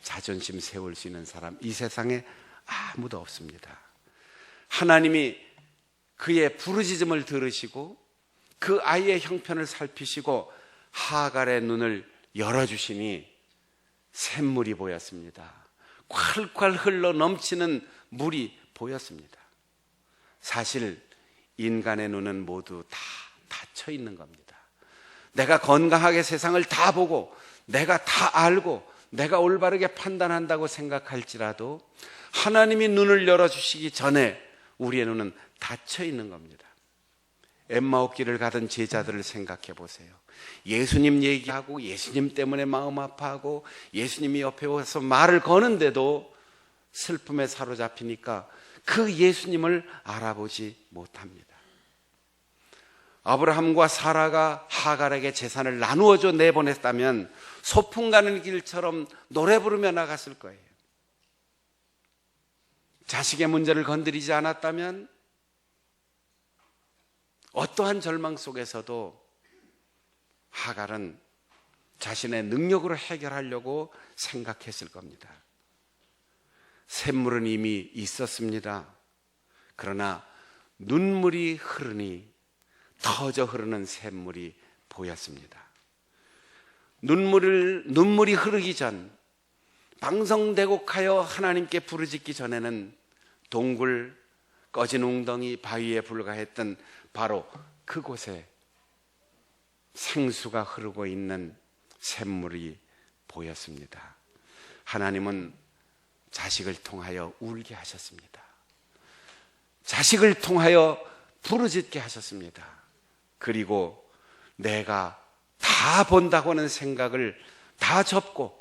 자존심 세울 수 있는 사람, 이 세상에 아무도 없습니다. 하나님이 그의 부르짖음을 들으시고 그 아이의 형편을 살피시고 하갈의 눈을 열어주시니 샘물이 보였습니다. 콸콸 흘러 넘치는 물이 보였습니다. 사실 인간의 눈은 모두 다 닫혀 있는 겁니다. 내가 건강하게 세상을 다 보고 내가 다 알고 내가 올바르게 판단한다고 생각할지라도 하나님이 눈을 열어주시기 전에 우리의 눈은 닫혀 있는 겁니다. 엠마오길을 가던 제자들을 생각해 보세요. 예수님 얘기하고 예수님 때문에 마음 아파하고 예수님이 옆에 와서 말을 거는데도 슬픔에 사로잡히니까 그 예수님을 알아보지 못합니다. 아브라함과 사라가 하갈에게 재산을 나누어줘 내보냈다면 소풍 가는 길처럼 노래 부르며 나갔을 거예요. 자식의 문제를 건드리지 않았다면 어떠한 절망 속에서도 하갈은 자신의 능력으로 해결하려고 생각했을 겁니다. 샘물은 이미 있었습니다. 그러나 눈물이 흐르니 터져 흐르는 샘물이 보였습니다. 눈물이 흐르기 전, 방성대곡하여 하나님께 부르짖기 전에는 동굴, 꺼진 웅덩이, 바위에 불과했던 바로 그곳에 생수가 흐르고 있는 샘물이 보였습니다. 하나님은 자식을 통하여 울게 하셨습니다. 자식을 통하여 부르짖게 하셨습니다. 그리고 내가 다 본다고 하는 생각을 다 접고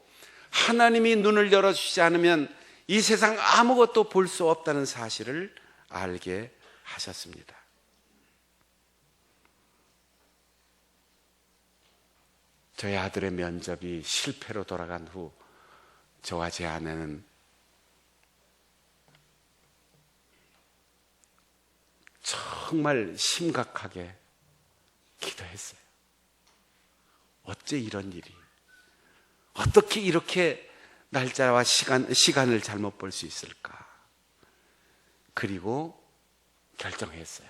하나님이 눈을 열어주지 않으면 이 세상 아무것도 볼 수 없다는 사실을 알게 하셨습니다. 저희 아들의 면접이 실패로 돌아간 후 저와 제 아내는 정말 심각하게 기도했어요. 어째 이런 일이, 어떻게 이렇게 날짜와 시간을 잘못 볼 수 있을까? 그리고 결정했어요.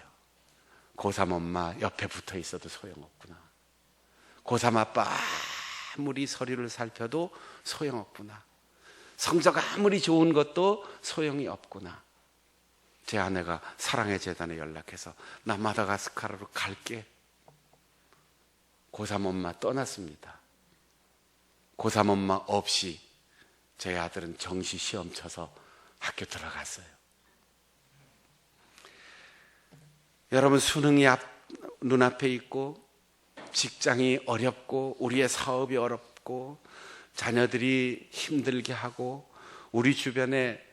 고3 엄마 옆에 붙어 있어도 소용없구나. 고3 아빠 아무리 서류를 살펴도 소용없구나. 성적 아무리 좋은 것도 소용이 없구나. 제 아내가 사랑의 재단에 연락해서 나 마다가스카르로 갈게. 고3 엄마 떠났습니다. 고3 엄마 없이 저희 아들은 정시 시험 쳐서 학교 들어갔어요. 여러분, 수능이 눈앞에 있고 직장이 어렵고 우리의 사업이 어렵고 자녀들이 힘들게 하고 우리 주변에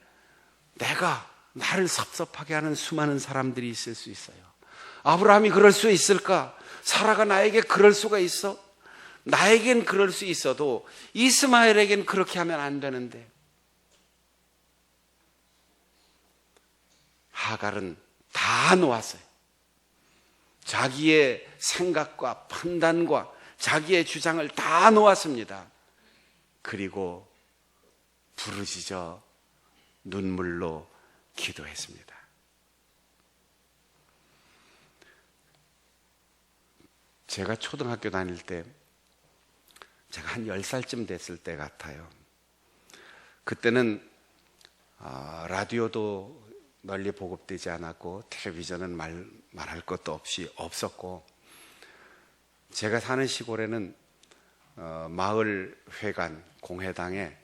나를 섭섭하게 하는 수많은 사람들이 있을 수 있어요. 아브라함이 그럴 수 있을까? 사라가 나에게 그럴 수가 있어? 나에겐 그럴 수 있어도 이스마엘에겐 그렇게 하면 안 되는데. 하갈은 다 놓았어요. 자기의 생각과 판단과 자기의 주장을 다 놓았습니다. 그리고 부르짖어 눈물로 기도했습니다. 제가 초등학교 다닐 때, 제가 한 10살쯤 됐을 때 같아요. 그때는 라디오도 널리 보급되지 않았고 텔레비전은 말할 것도 없이 없었고, 제가 사는 시골에는 마을 회관 공회당에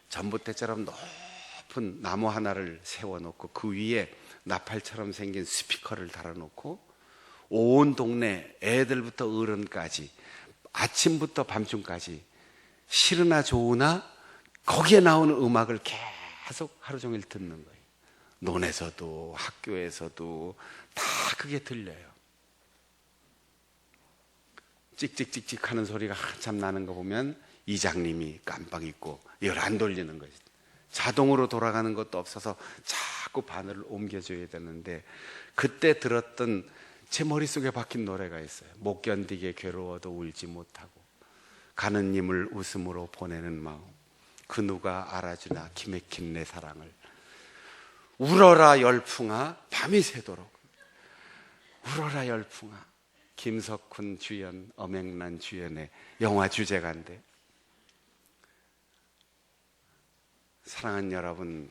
전봇대처럼 높은 나무 하나를 세워놓고 그 위에 나팔처럼 생긴 스피커를 달아놓고 온 동네 애들부터 어른까지 아침부터 밤중까지 싫으나 좋으나 거기에 나오는 음악을 계속 하루 종일 듣는 거예요. 논에서도 학교에서도 다 그게 들려요. 찍찍찍찍 하는 소리가 한참 나는 거 보면 이장님이 깜빡 잊고 이걸 안 돌리는 거죠. 자동으로 돌아가는 것도 없어서 자꾸 바늘을 옮겨줘야 되는데, 그때 들었던 제 머릿속에 박힌 노래가 있어요. 못 견디게 괴로워도 울지 못하고 가는 님을 웃음으로 보내는 마음, 그 누가 알아주나 기맥힌 내 사랑을. 울어라 열풍아 밤이 새도록. 울어라 열풍아. 김석훈 주연, 엄앵란 주연의 영화 주제가인데, 사랑하는 여러분,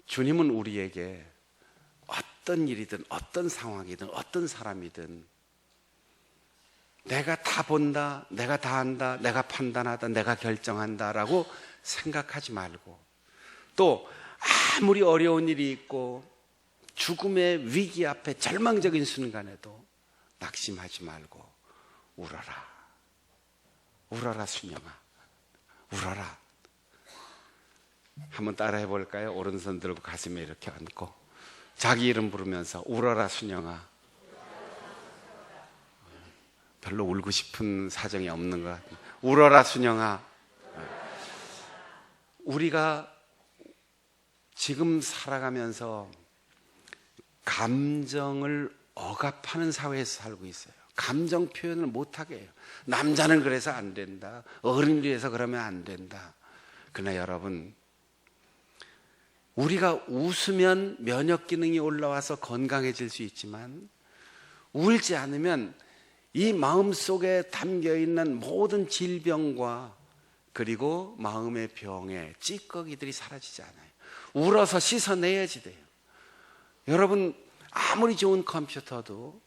주님은 우리에게 어떤 일이든 어떤 상황이든 어떤 사람이든 내가 다 본다, 내가 다 안다, 내가 판단하다, 내가 결정한다라고 생각하지 말고, 또 아무리 어려운 일이 있고 죽음의 위기 앞에 절망적인 순간에도 낙심하지 말고 울어라. 울어라 순영아. 울어라. 한번 따라해 볼까요? 오른손 들고 가슴에 이렇게 얹고 자기 이름 부르면서 울어라 순영아. 별로 울고 싶은 사정이 없는 것 같아요. 울어라 순영아. 우리가 지금 살아가면서 감정을 억압하는 사회에서 살고 있어요. 감정 표현을 못하게 해요. 남자는 그래서 안 된다. 어른이라서 그러면 안 된다. 그러나 여러분, 우리가 웃으면 면역 기능이 올라와서 건강해질 수 있지만 울지 않으면 이 마음속에 담겨있는 모든 질병과 그리고 마음의 병에 찌꺼기들이 사라지지 않아요. 울어서 씻어내야지 돼요. 여러분, 아무리 좋은 컴퓨터도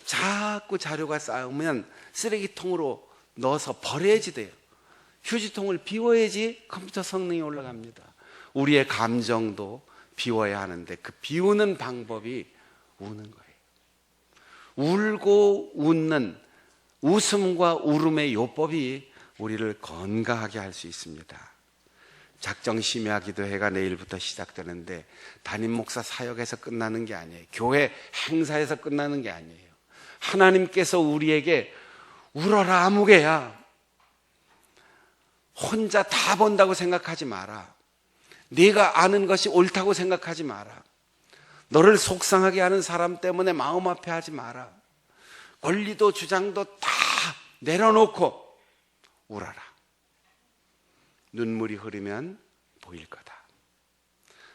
자꾸 자료가 쌓으면 쓰레기통으로 넣어서 버려야지 돼요. 휴지통을 비워야지 컴퓨터 성능이 올라갑니다. 우리의 감정도 비워야 하는데 그 비우는 방법이 우는 거예요. 울고 웃는 웃음과 울음의 요법이 우리를 건강하게 할 수 있습니다. 작정 심야 기도회가 내일부터 시작되는데 담임 목사 사역에서 끝나는 게 아니에요. 교회 행사에서 끝나는 게 아니에요. 하나님께서 우리에게 울어라 아무개야, 혼자 다 본다고 생각하지 마라. 네가 아는 것이 옳다고 생각하지 마라. 너를 속상하게 하는 사람 때문에 마음 아파하지 마라. 권리도 주장도 다 내려놓고 울어라. 눈물이 흐르면 보일 거다.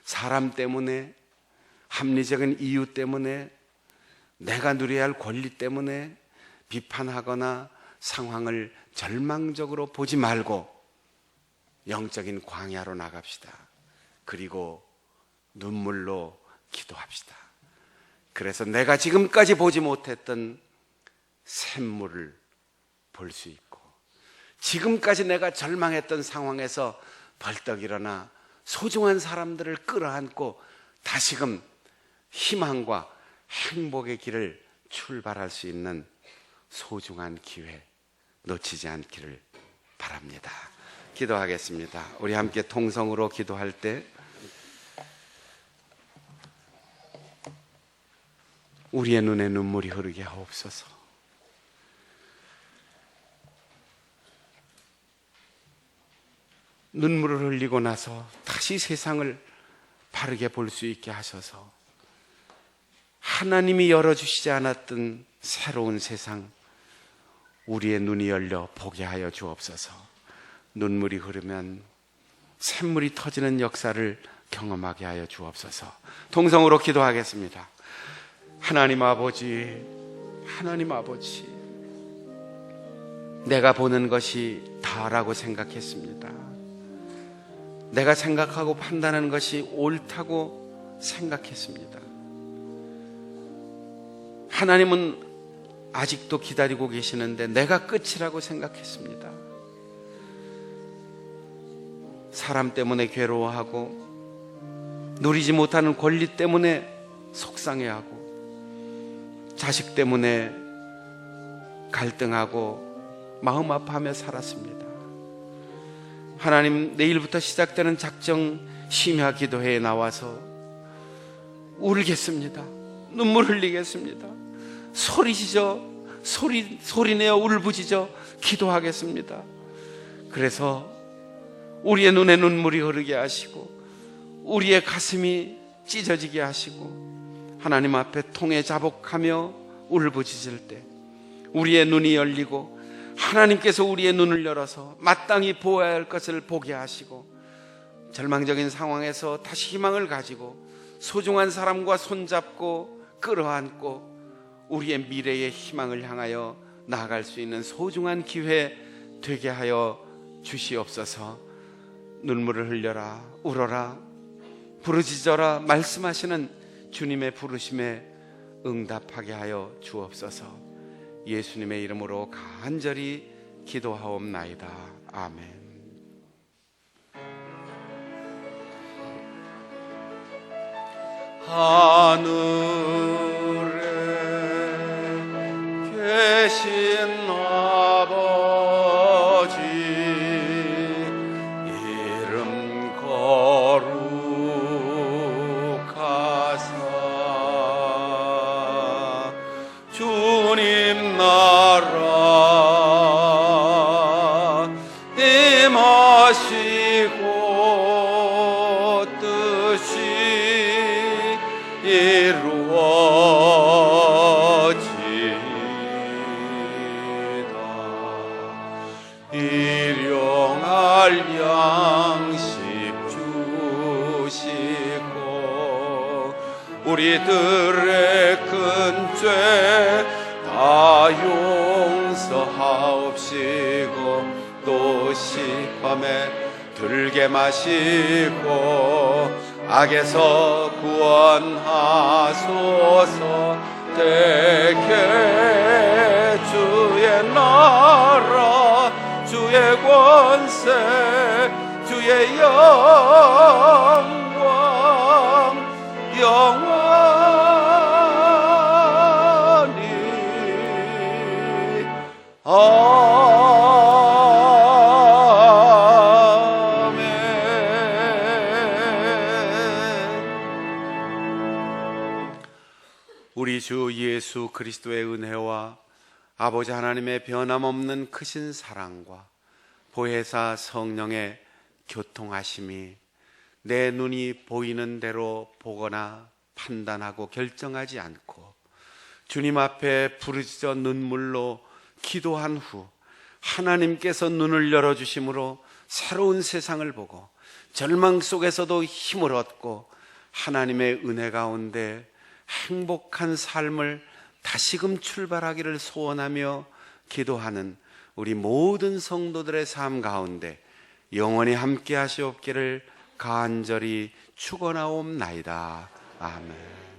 사람 때문에, 합리적인 이유 때문에, 내가 누려야 할 권리 때문에 비판하거나 상황을 절망적으로 보지 말고 영적인 광야로 나갑시다. 그리고 눈물로 기도합시다. 그래서 내가 지금까지 보지 못했던 샘물을 볼 수 있고, 지금까지 내가 절망했던 상황에서 벌떡 일어나 소중한 사람들을 끌어안고 다시금 희망과 행복의 길을 출발할 수 있는 소중한 기회 놓치지 않기를 바랍니다. 기도하겠습니다. 우리 함께 통성으로 기도할 때 우리의 눈에 눈물이 흐르게 하옵소서. 눈물을 흘리고 나서 다시 세상을 바르게 볼 수 있게 하셔서 하나님이 열어주시지 않았던 새로운 세상, 우리의 눈이 열려 보게 하여 주옵소서. 눈물이 흐르면 샘물이 터지는 역사를 경험하게 하여 주옵소서. 통성으로 기도하겠습니다. 하나님 아버지, 하나님 아버지, 내가 보는 것이 다라고 생각했습니다. 내가 생각하고 판단하는 것이 옳다고 생각했습니다. 하나님은 아직도 기다리고 계시는데 내가 끝이라고 생각했습니다. 사람 때문에 괴로워하고 누리지 못하는 권리 때문에 속상해하고 자식 때문에 갈등하고 마음 아파하며 살았습니다. 하나님, 내일부터 시작되는 작정 심야 기도회에 나와서 울겠습니다. 눈물 흘리겠습니다. 소리내어 울부짖어 기도하겠습니다. 그래서 우리의 눈에 눈물이 흐르게 하시고 우리의 가슴이 찢어지게 하시고 하나님 앞에 통해 자복하며 울부짖을 때 우리의 눈이 열리고 하나님께서 우리의 눈을 열어서 마땅히 보아야 할 것을 보게 하시고 절망적인 상황에서 다시 희망을 가지고 소중한 사람과 손잡고 끌어안고 우리의 미래의 희망을 향하여 나아갈 수 있는 소중한 기회 되게 하여 주시옵소서. 눈물을 흘려라, 울어라, 부르짖어라 말씀하시는 주님의 부르심에 응답하게 하여 주옵소서. 예수님의 이름으로 간절히 기도하옵나이다. 아멘. 하늘에 계신 아버지, 이름 거룩하사 주님 나라 임하시고 뜻이 이루어 내 큰 죄 다 용서하옵시고 또 시험에 들게 마시고 악에서 구원하소서. 대개 주의 나라 주의 권세 주의 영광 영원히 아멘. 우리 주 예수 그리스도의 은혜와 아버지 하나님의 변함없는 크신 사랑과 보혜사 성령의 교통하심이 내 눈이 보이는 대로 보거나 판단하고 결정하지 않고 주님 앞에 부르짖어 눈물로 기도한 후 하나님께서 눈을 열어주심으로 새로운 세상을 보고 절망 속에서도 힘을 얻고 하나님의 은혜 가운데 행복한 삶을 다시금 출발하기를 소원하며 기도하는 우리 모든 성도들의 삶 가운데 영원히 함께 하시옵기를 간절히 축원하옵나이다. 아멘.